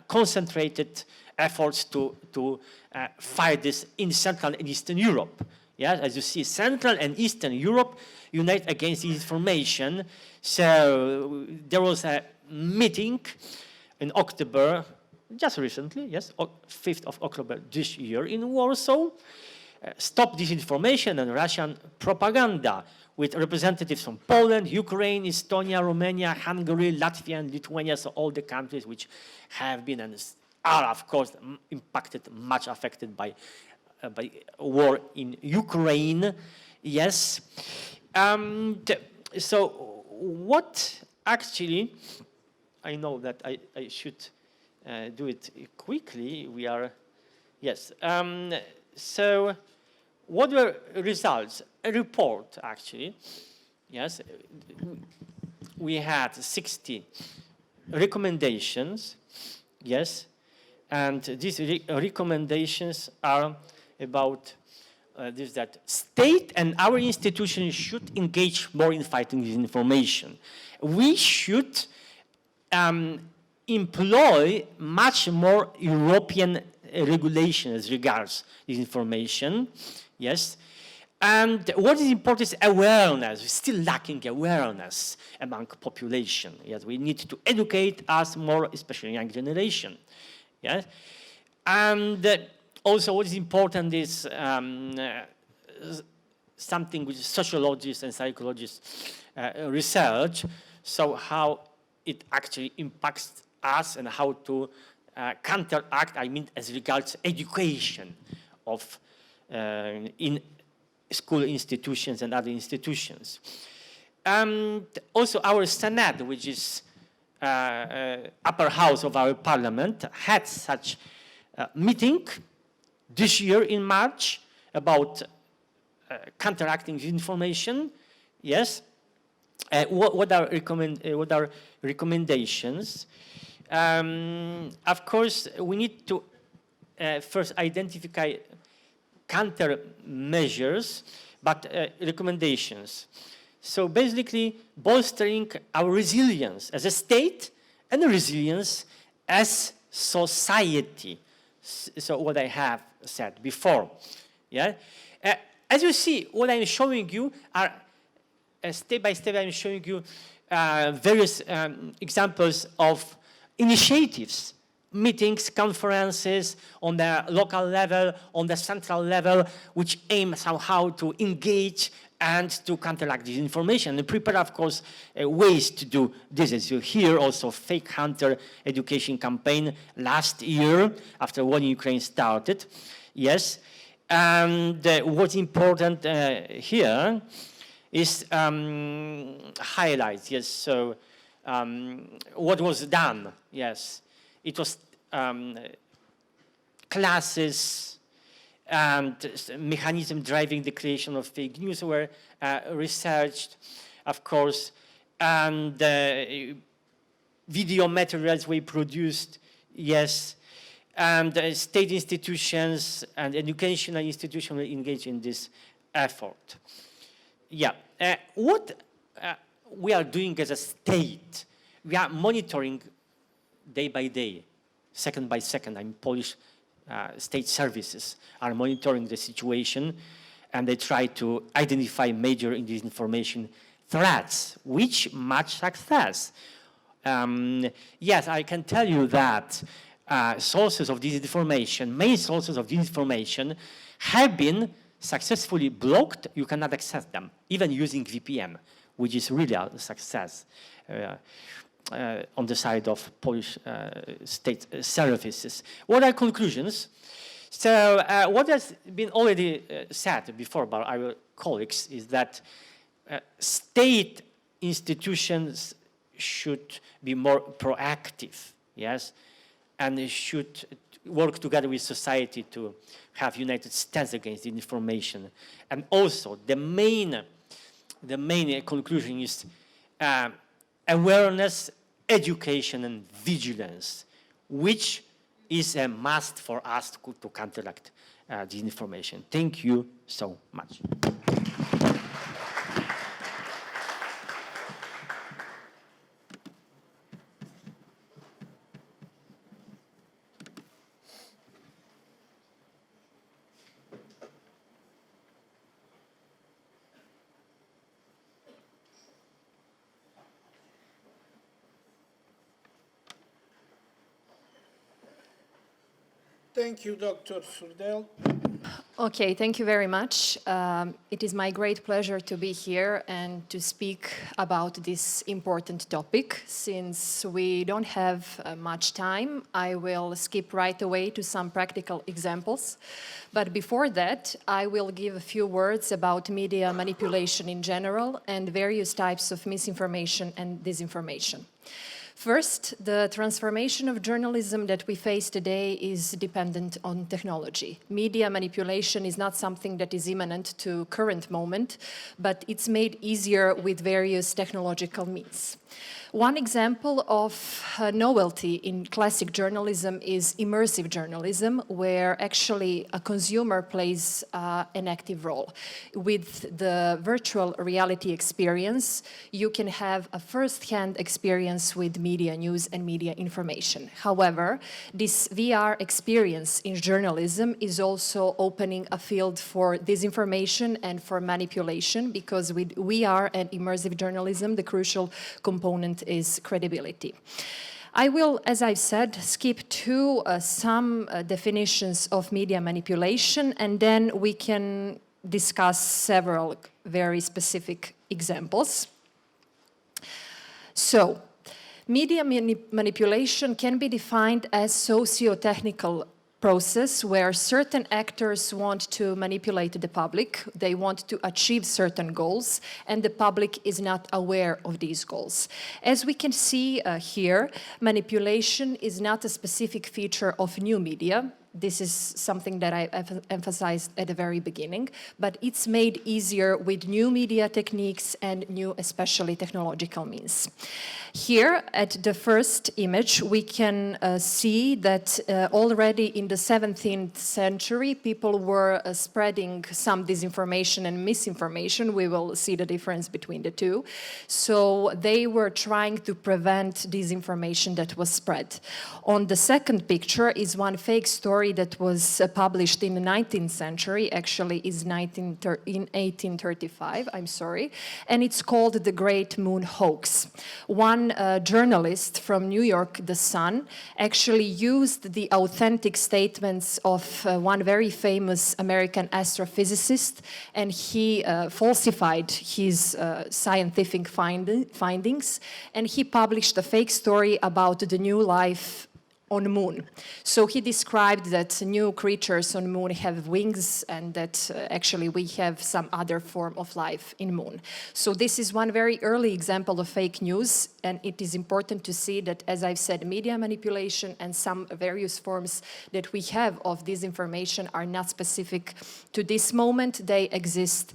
concentrated efforts to fight this in Central and Eastern Europe. Yeah, as you see, Central and Eastern Europe unite against disinformation. So there was a meeting in October, just recently, yes, 5th of October this year in Warsaw. Stop Disinformation and Russian Propaganda, with representatives from Poland, Ukraine, Estonia, Romania, Hungary, Latvia, and Lithuania, so all the countries which have been and are, of course, impacted, much affected by war in Ukraine. Yes. So what actually, I know that I should do it quickly. We are, yes. So what were results? A report, actually. Yes, we had 60 recommendations. Yes, and these recommendations are about this, that state and our institutions should engage more in fighting disinformation. We should employ much more European regulation as regards disinformation, yes. And what is important is awareness. We're still lacking awareness among population. Yes, we need to educate us more, especially young generation. Yes, and also what is important is something which sociologists and psychologists research. So how it actually impacts us and how to counteract, I mean, as regards education of in school institutions and other institutions. Also our Senate, which is upper house of our parliament, had such a meeting this year in March about counteracting disinformation. Yes. What are recommendations? Of course, we need to first identify countermeasures, but recommendations. So basically, bolstering our resilience as a state and resilience as society. So what I have said before. Yeah. As you see, what I'm showing you are step by step. I'm showing you various examples of initiatives, meetings, conferences on the local level, on the central level, which aim somehow to engage and to counteract disinformation and prepare, of course, ways to do this. As you hear, also fake hunter education campaign last year after war in Ukraine started. Yes, and what's important here is highlights. Yes, so what was done? Yes, it was classes and mechanism driving the creation of fake news were researched, of course, and video materials were produced, yes, and state institutions and educational institutions were engaged in this effort. Yeah, what we are doing as a state, we are monitoring day by day, second by second. I mean, Polish state services are monitoring the situation, and they try to identify major disinformation threats, which much success. Yes, I can tell you that sources of disinformation, main sources of disinformation, have been successfully blocked. You cannot access them, even using VPN, which is really a success on the side of Polish state services. What are conclusions? So what has been already said before, but I will colleagues is that state institutions should be more proactive, yes, and they should work together with society to have united stance against disinformation. And also, the main conclusion is awareness, education, and vigilance, which is a must for us to counteract disinformation. Thank you so much. Thank you, Dr. Surdel. Okay, thank you very much. It is my great pleasure to be here and to speak about this important topic. Since we don't have much time, I will skip right away to some practical examples. But before that, I will give a few words about media manipulation in general and various types of misinformation and disinformation. First, the transformation of journalism that we face today is dependent on technology. Media manipulation is not something that is imminent to current moment, but it's made easier with various technological means. One example of novelty in classic journalism is immersive journalism, where actually a consumer plays an active role. With the virtual reality experience, you can have a first-hand experience with media news and media information. However, this VR experience in journalism is also opening a field for disinformation and for manipulation, because with VR and immersive journalism, the crucial component is credibility. I will, as I've said, skip to some definitions of media manipulation, and then we can discuss several very specific examples. So, media manipulation can be defined as socio-technical process where certain actors want to manipulate the public, they want to achieve certain goals, and the public is not aware of these goals. As we can see here, manipulation is not a specific feature of new media. This is something that I emphasized at the very beginning, but it's made easier with new media techniques and new, especially technological means. Here, at the first image, we can see that already in the 17th century, people were spreading some disinformation and misinformation. We will see the difference between the two. So they were trying to prevent disinformation that was spread. On the second picture is one fake story that was published in the 19th century, actually is in 1835, I'm sorry, and it's called The Great Moon Hoax. One journalist from New York, The Sun, actually used the authentic statements of one very famous American astrophysicist, and he falsified his scientific findings, and he published a fake story about the new life on the moon. So he described that new creatures on the moon have wings and that actually we have some other form of life in the moon. So this is one very early example of fake news, and it is important to see that, as I've said, media manipulation and some various forms that we have of disinformation are not specific to this moment. They exist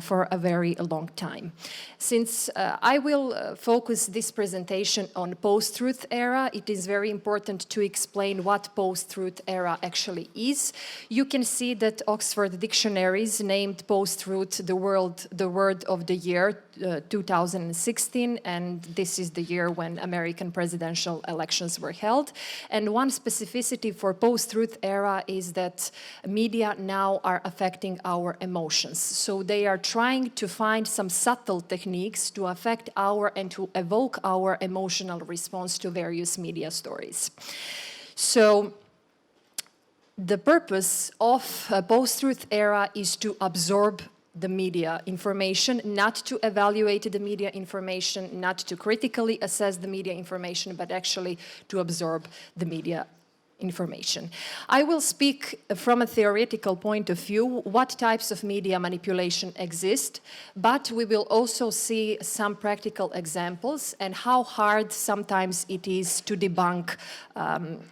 for a very long time. Since I will focus this presentation on post-truth era, it is very important to explain what post-truth era actually is. You can see that Oxford Dictionaries named post-truth the word of the year 2016, and this is the year when American presidential elections were held. And one specificity for post-truth era is that media now are affecting our emotions. So they are trying to find some subtle techniques to affect our and to evoke our emotional response to various media stories. So the purpose of post-truth era is to absorb the media information, not to evaluate the media information, not to critically assess the media information, but actually to absorb the media information. I will speak from a theoretical point of view what types of media manipulation exist, but we will also see some practical examples and how hard sometimes it is to debunk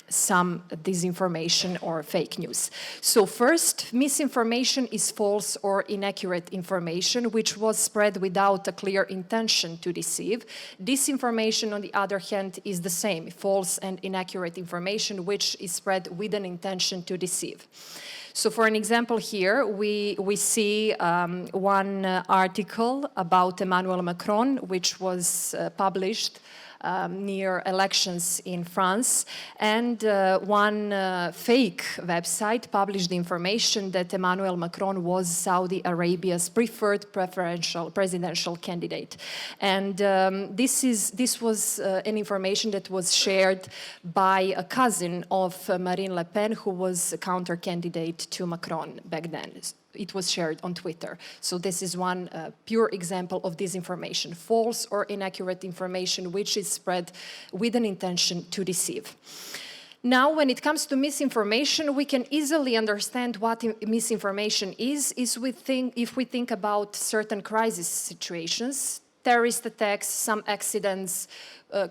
some disinformation or fake news. So first, misinformation is false or inaccurate information which was spread without a clear intention to deceive. Disinformation, on the other hand, is the same, false and inaccurate information which is spread with an intention to deceive. So for an example here, we see one article about Emmanuel Macron, which was published near elections in France, and one fake website published the information that Emmanuel Macron was Saudi Arabia's preferred presidential candidate. And this was an information that was shared by a cousin of Marine Le Pen, who was a counter-candidate to Macron back then. It was shared on Twitter. So this is one pure example of disinformation, false or inaccurate information which is spread with an intention to deceive. Now, when it comes to misinformation, we can easily understand what misinformation is if we think about certain crisis situations, terrorist attacks, some accidents,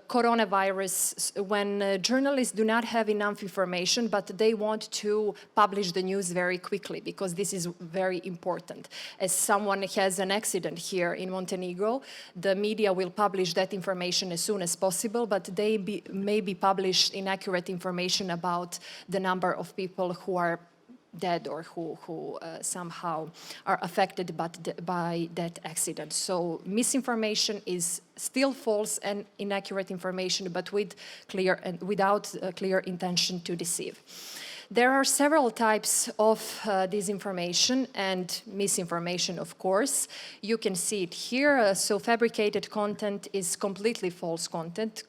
coronavirus, when journalists do not have enough information, but they want to publish the news very quickly, because this is very important. As someone has an accident here in Montenegro, the media will publish that information as soon as possible, but they maybe publish inaccurate information about the number of people who are dead or who somehow are affected by that accident. So misinformation is still false and inaccurate information, but without a clear intention to deceive. There are several types of disinformation and misinformation, of course. You can see it here. So fabricated content is completely false content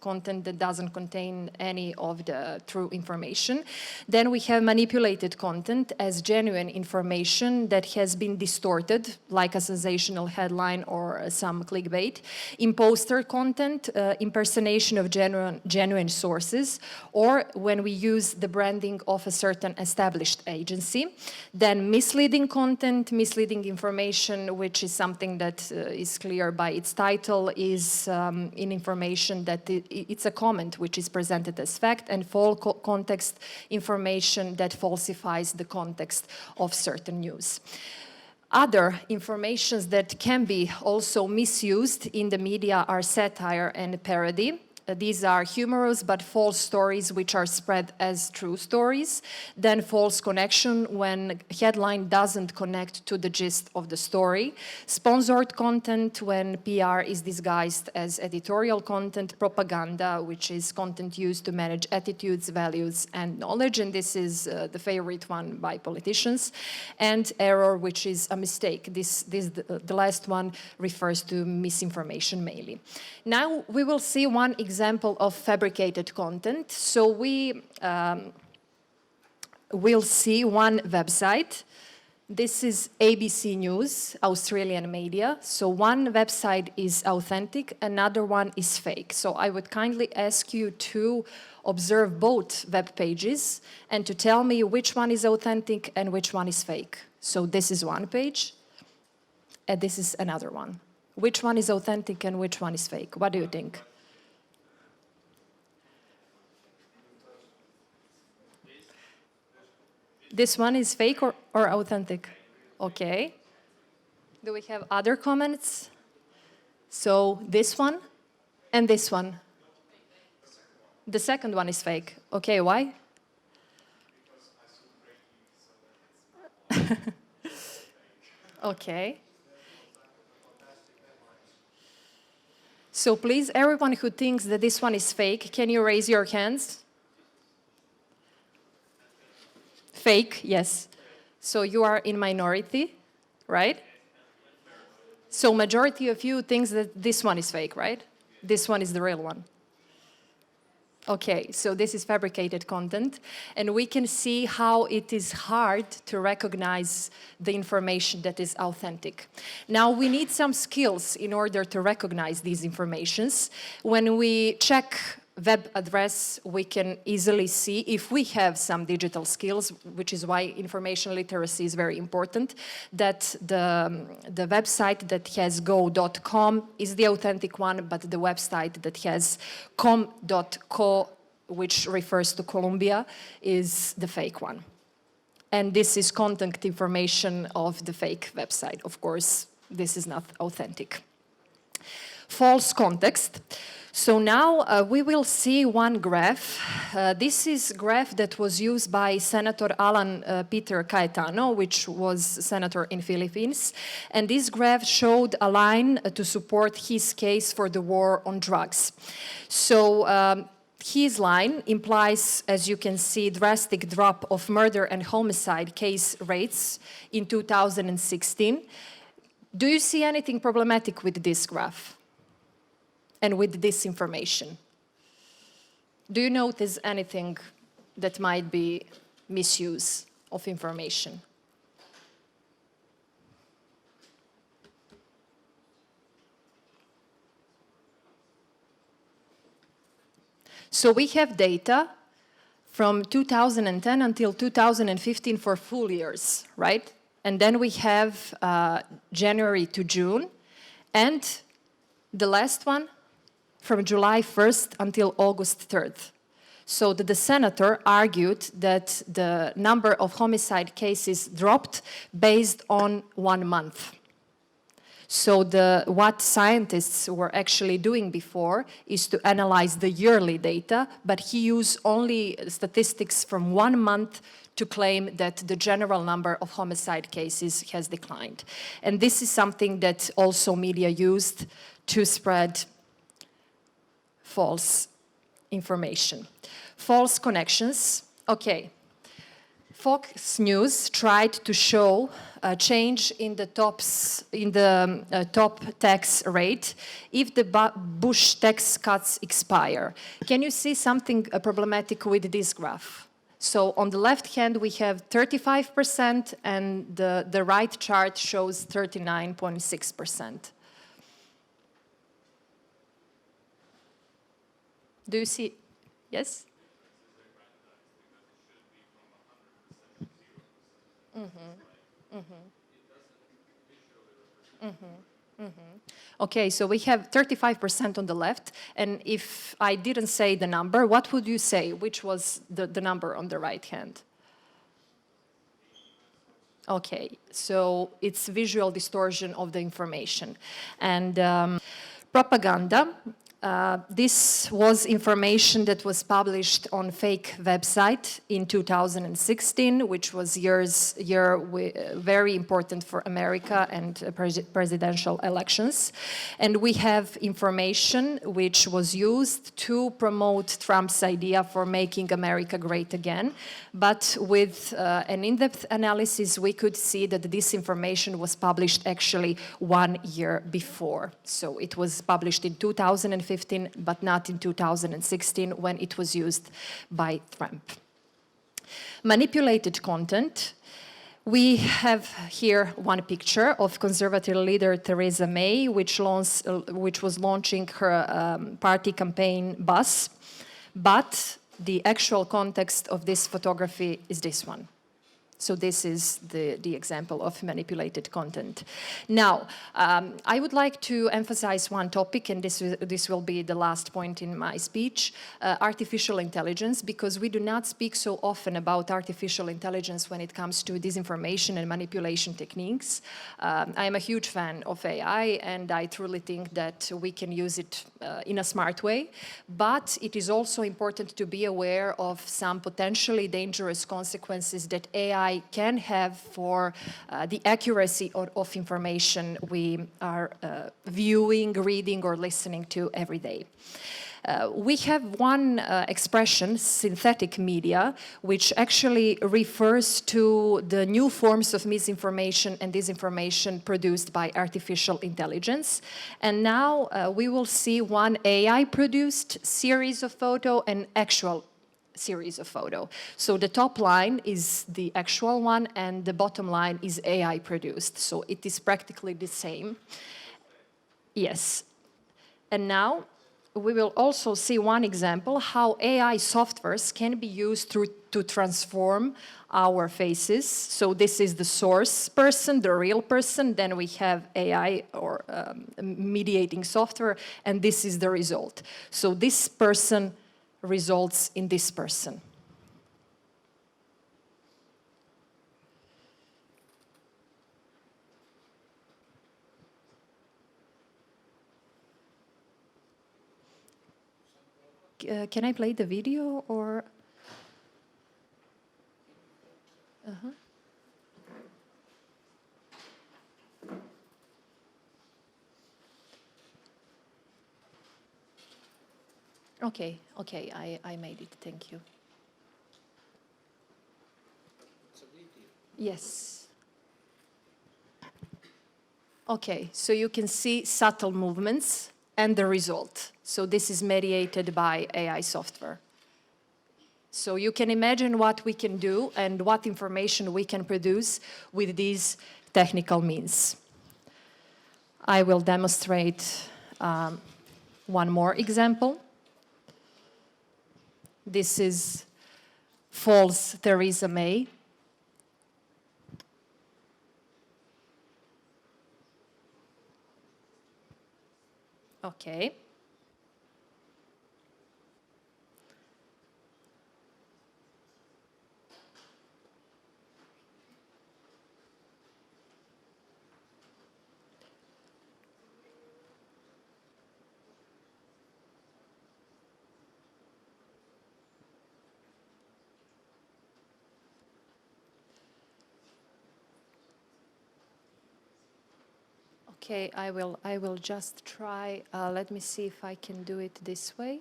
that doesn't contain any of the true information. Then we have manipulated content as genuine information that has been distorted, like a sensational headline or some clickbait. Imposter content, impersonation of genuine sources, or when we use the branding of a certain established agency. Then misleading content, misleading information, which is something that is clear by its title, is in information that it's a comment which is presented as fact, and false context information that falsifies the context of certain news. Other informations that can be also misused in the media are satire and parody. These are humorous but false stories which are spread as true stories. Then false connection, when headline doesn't connect to the gist of the story. Sponsored content, when PR is disguised as editorial content. Propaganda, which is content used to manage attitudes, values, and knowledge. And this is the favorite one by politicians. And error, which is a mistake. The last one refers to misinformation mainly. Now we will see one example of fabricated content. So we will see one website. This is ABC News, Australian media. So one website is authentic, another one is fake. So I would kindly ask you to observe both web pages and to tell me which one is authentic and which one is fake. So this is one page, and this is another one. Which one is authentic and which one is fake? What do you think? This one is fake or authentic? Okay. Do we have other comments? So this one and this one. The second one is fake. Okay, why? Okay. So please, everyone who thinks that this one is fake, can you raise your hands? Fake, yes. So you are in minority, right? So majority of you thinks that this one is fake, right? This one is the real one. Okay, so this is fabricated content, and we can see how it is hard to recognize the information that is authentic. Now, we need some skills in order to recognize these informations. When we check web address, we can easily see if we have some digital skills, which is why information literacy is very important, that the website that has go.com is the authentic one, but the website that has com.co, which refers to Colombia, is the fake one. And this is contact information of the fake website. Of course, this is not authentic. False context. So now we will see one graph. This is a graph that was used by Senator Alan Peter Cayetano, which was senator in Philippines. And this graph showed a line to support his case for the war on drugs. So his line implies, as you can see, drastic drop of murder and homicide case rates in 2016. Do you see anything problematic with this graph and with this information? Do you notice anything that might be misuse of information? So we have data from 2010 until 2015 for full years, right? And then we have January to June, and the last one from July 1st until August 3rd. So the senator argued that the number of homicide cases dropped based on 1 month. So what scientists were actually doing before is to analyze the yearly data, but he used only statistics from 1 month to claim that the general number of homicide cases has declined. And this is something that also media used to spread false information. False connections. Okay. Fox News tried to show a change in the top tax rate if the Bush tax cuts expire. Can you see something problematic with this graph? So on the left hand we have 35% and the right chart shows 39.6%. Do you see? Yes? Okay, so we have 35% on the left, and if I didn't say the number, what would you say? Which was the number on the right hand? Okay, so it's visual distortion of the information. And propaganda. This was information that was published on fake website in 2016, which was very important for America and presidential elections. And we have information which was used to promote Trump's idea for making America great again. But with an in-depth analysis, we could see that this information was published actually 1 year before. So it was published in 2015, but not in 2016 when it was used by Trump. Manipulated content. We have here one picture of conservative leader Theresa May, which was launching her party campaign bus, but the actual context of this photography is this one. So this is the example of manipulated content. Now, I would like to emphasize one topic, and this will be the last point in my speech, artificial intelligence, because we do not speak so often about artificial intelligence when it comes to disinformation and manipulation techniques. I am a huge fan of AI, and I truly think that we can use it in a smart way, but it is also important to be aware of some potentially dangerous consequences that AI can have for the accuracy of information we are viewing, reading, or listening to every day. We have one expression, synthetic media, which actually refers to the new forms of misinformation and disinformation produced by artificial intelligence. And now we will see one AI-produced series of photo and actual series of photo. So the top line is the actual one and the bottom line is AI produced. So it is practically the same. Yes. And now we will also see one example how AI softwares can be used to transform our faces. So this is the source person, the real person. Then we have AI or mediating software, and this is the result. So this person results in this person. Can I play the video or? Okay, I made it, thank you. Yes. Okay, so you can see subtle movements and the result. So this is mediated by AI software. So you can imagine what we can do and what information we can produce with these technical means. I will demonstrate one more example. This is false Theresa May. Okay. Okay, I will just try, let me see if I can do it this way.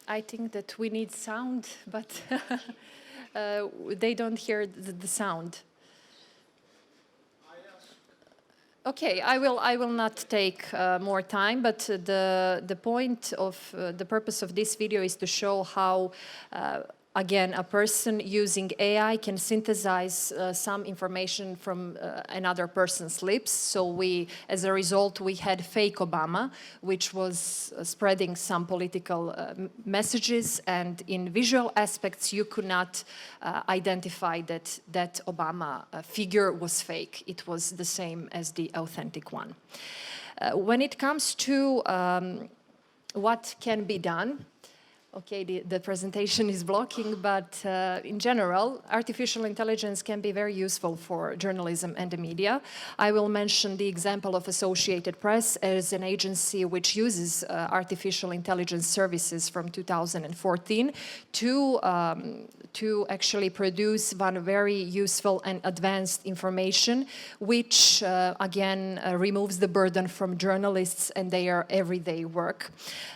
I think that we need sound, but they don't hear the sound. Okay, I will not take more time, but the point of the purpose of this video is to show how again, a person using AI can synthesize some information from another person's lips. So as a result, we had fake Obama, which was spreading some political messages, and in visual aspects, you could not identify that Obama figure was fake. It was the same as the authentic one. When it comes to what can be done, okay, the presentation is blocking, but in general, artificial intelligence can be very useful for journalism and the media. I will mention the example of Associated Press as an agency which uses artificial intelligence services from 2014 to actually produce one very useful and advanced information, which again removes the burden from journalists and their everyday work.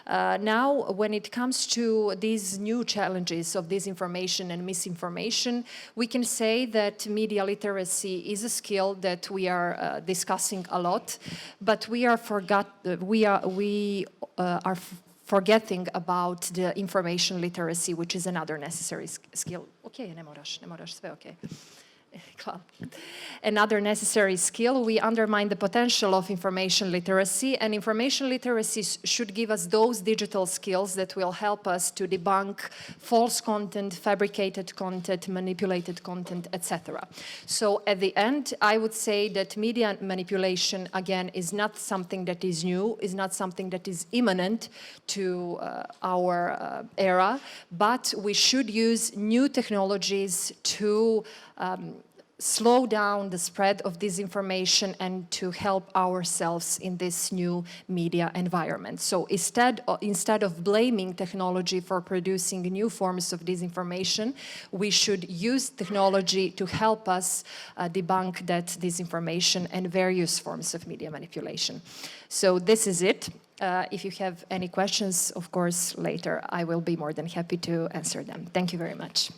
Now, when it comes to these new challenges of disinformation and misinformation, we can say that media literacy is a skill that we are discussing a lot, but we are forgetting about the information literacy, which is another necessary skill. Okay, ne moraš, sve okay. Another necessary skill, we undermine the potential of information literacy, and information literacy should give us those digital skills that will help us to debunk false content, fabricated content, manipulated content, etc. So at the end, I would say that media manipulation, again, is not something that is new, is not something that is imminent to our era, but we should use new technologies to slow down the spread of disinformation and to help ourselves in this new media environment. So instead of blaming technology for producing new forms of disinformation, we should use technology to help us debunk that disinformation and various forms of media manipulation. So this is it. If you have any questions, of course, later I will be more than happy to answer them. Thank you very much.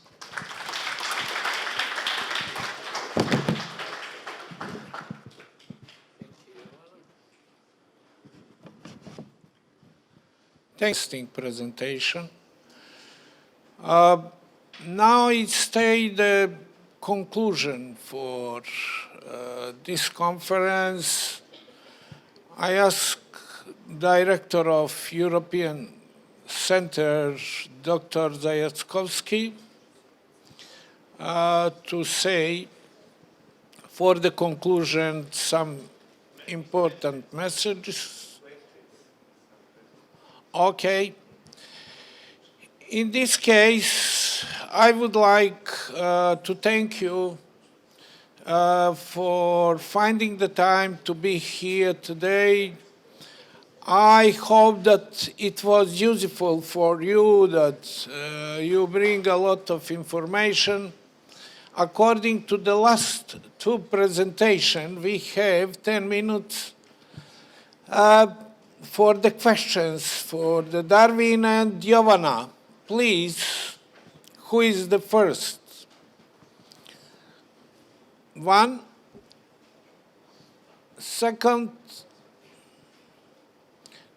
Interesting presentation. Now it's the conclusion for this conference. I ask Director of European Center, Dr. Zajackowski, to say for the conclusion some important messages. Okay. In this case, I would like to thank you for finding the time to be here today. I hope that it was useful for you, that you bring a lot of information. According to the last two presentations, we have 10 minutes for the questions for the Darwin and Giovanna. Please, who is the first? One. Second.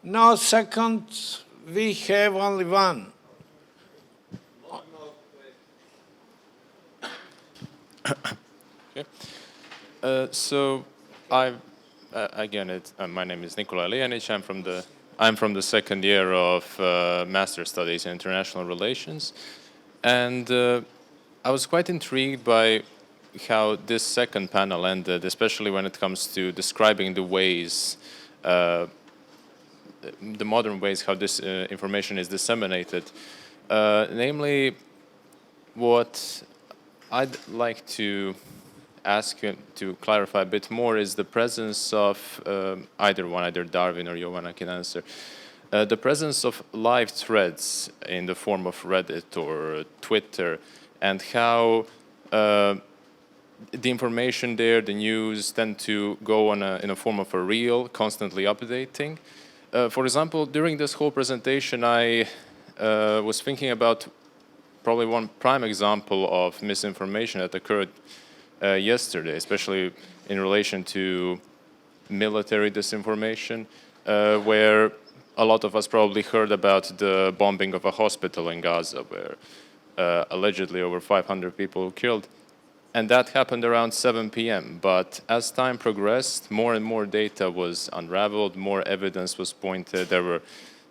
No second. We have only one. Okay. My name is Nikola Lijanic. I'm from the second year of Master Studies in International Relations, and I was quite intrigued by how this second panel ended, especially when it comes to describing the ways, the modern ways how this information is disseminated. Namely, what I'd like to ask you to clarify a bit more is the presence of either Darwin or Giovanna can answer, the presence of live threads in the form of Reddit or Twitter, and how the information there, the news, tend to go in a form of a reel, constantly updating. For example, during this whole presentation, I was thinking about probably one prime example of misinformation that occurred yesterday, especially in relation to military disinformation, where a lot of us probably heard about the bombing of a hospital in Gaza, where allegedly over 500 people were killed. And that happened around 7 p.m. But as time progressed, more and more data was unraveled, more evidence was pointed. There were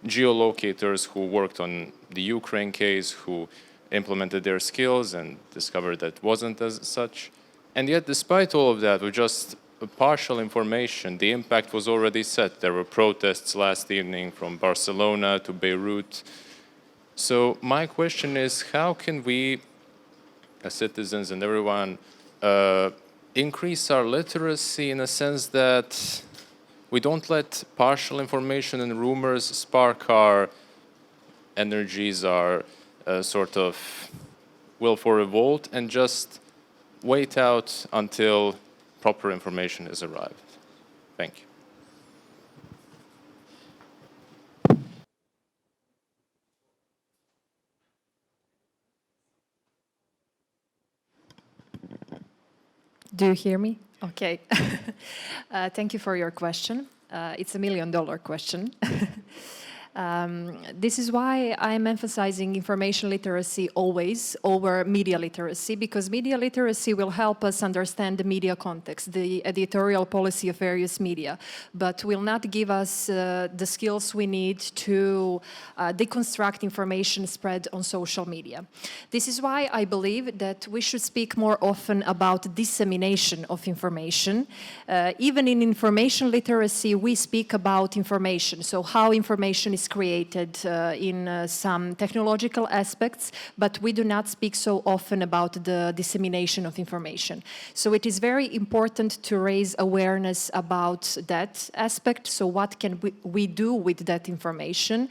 geolocators who worked on the Ukraine case, who implemented their skills and discovered that it wasn't as such. And yet, despite all of that, with just partial information, the impact was already set. There were protests last evening from Barcelona to Beirut. So my question is, how can we, as citizens and everyone, increase our literacy in a sense that we don't let partial information and rumors spark our energies, our sort of will for revolt, and just wait out until proper information has arrived? Thank you. Do you hear me? Okay. Thank you for your question. It's $1 million question. This is why I'm emphasizing information literacy always over media literacy, because media literacy will help us understand the media context, the editorial policy of various media, but will not give us the skills we need to deconstruct information spread on social media. This is why I believe that we should speak more often about dissemination of information. Even in information literacy, we speak about information, so how information is created in some technological aspects, but we do not speak so often about the dissemination of information. So it is very important to raise awareness about that aspect. So what can we do with that information?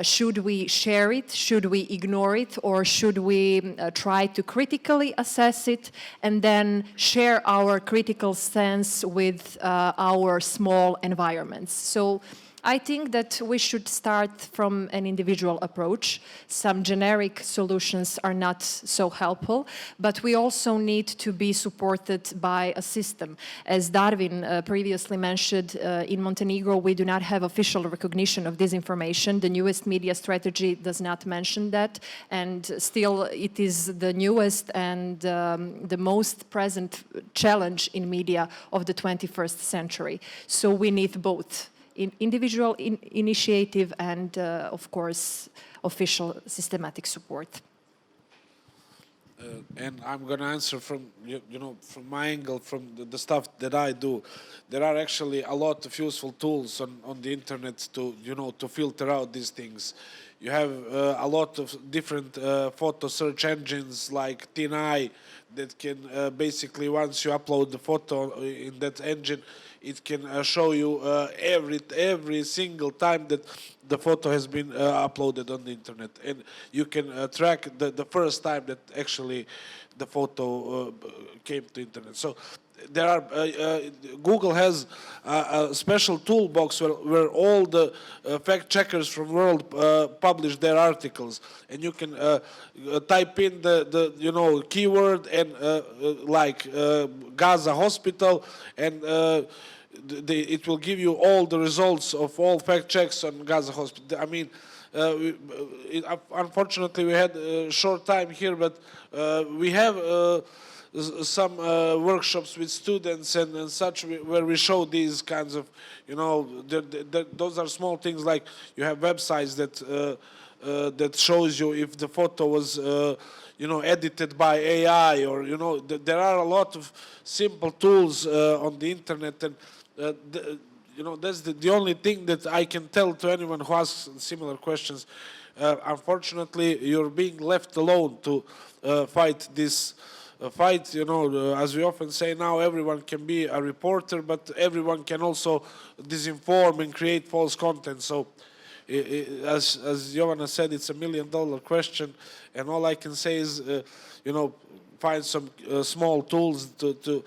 Should we share it? Should we ignore it? Or should we try to critically assess it and then share our critical stance with our small environments? So I think that we should start from an individual approach. Some generic solutions are not so helpful, but we also need to be supported by a system. As Darwin previously mentioned, in Montenegro we do not have official recognition of disinformation. The newest media strategy does not mention that, and still it is the newest and the most present challenge in media of the 21st century. So we need both individual initiative and, of course, official systematic support. And I'm going to answer from, from my angle, from the stuff that I do. There are actually a lot of useful tools on the internet to, to filter out these things. You have a lot of different photo search engines like TinEye that can basically, once you upload the photo in that engine, it can show you every single time that the photo has been uploaded on the internet, and you can track the first time that actually the photo came to internet. So there are Google has a special toolbox where all the fact checkers from the world publish their articles, and you can type in the keyword and like Gaza hospital, and it will give you all the results of all fact checks on Gaza hospital. I mean, unfortunately we had a short time here, but we have some workshops with students and such where we show these kinds of, those are small things, like you have websites that shows you if the photo was edited by AI, or there are a lot of simple tools on the internet, and that's the only thing that I can tell to anyone who asks similar questions. Unfortunately, you're being left alone to fight this fight. As we often say now, everyone can be a reporter, but everyone can also disinform and create false content. So, as Jovana said, it's $1 million question, and all I can say is, find some small tools to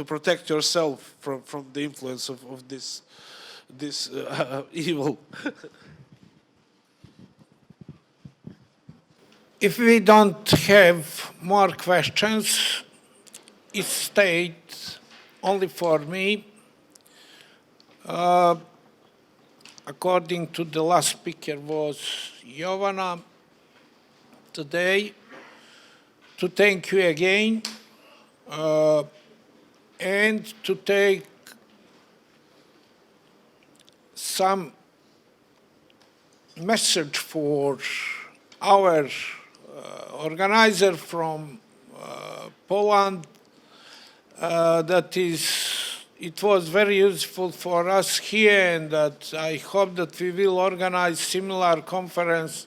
protect yourself from the influence of this evil. If we don't have more questions, it stays only for me. According to the last speaker was Jovana today, to thank you again and to take some message for our organizer from Poland, it was very useful for us here, and that I hope that we will organize similar conference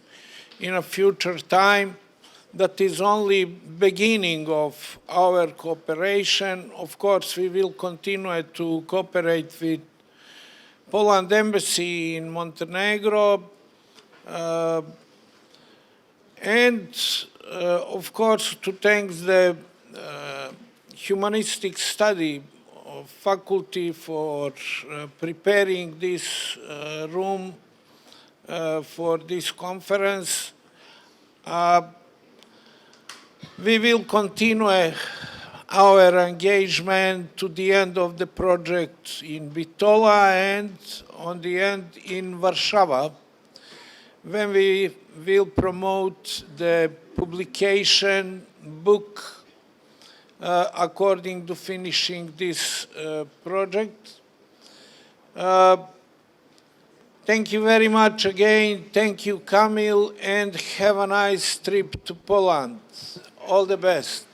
in a future time. That is only beginning of our cooperation. Of course, we will continue to cooperate with Poland Embassy in Montenegro, and of course to thank the humanistic study faculty for preparing this room for this conference. We will continue our engagement to the end of the project in Bitola and on the end in Warsaw, when we will promote the publication book according to finishing this project. Thank you very much again. Thank you, Kamil, and have a nice trip to Poland. All the best.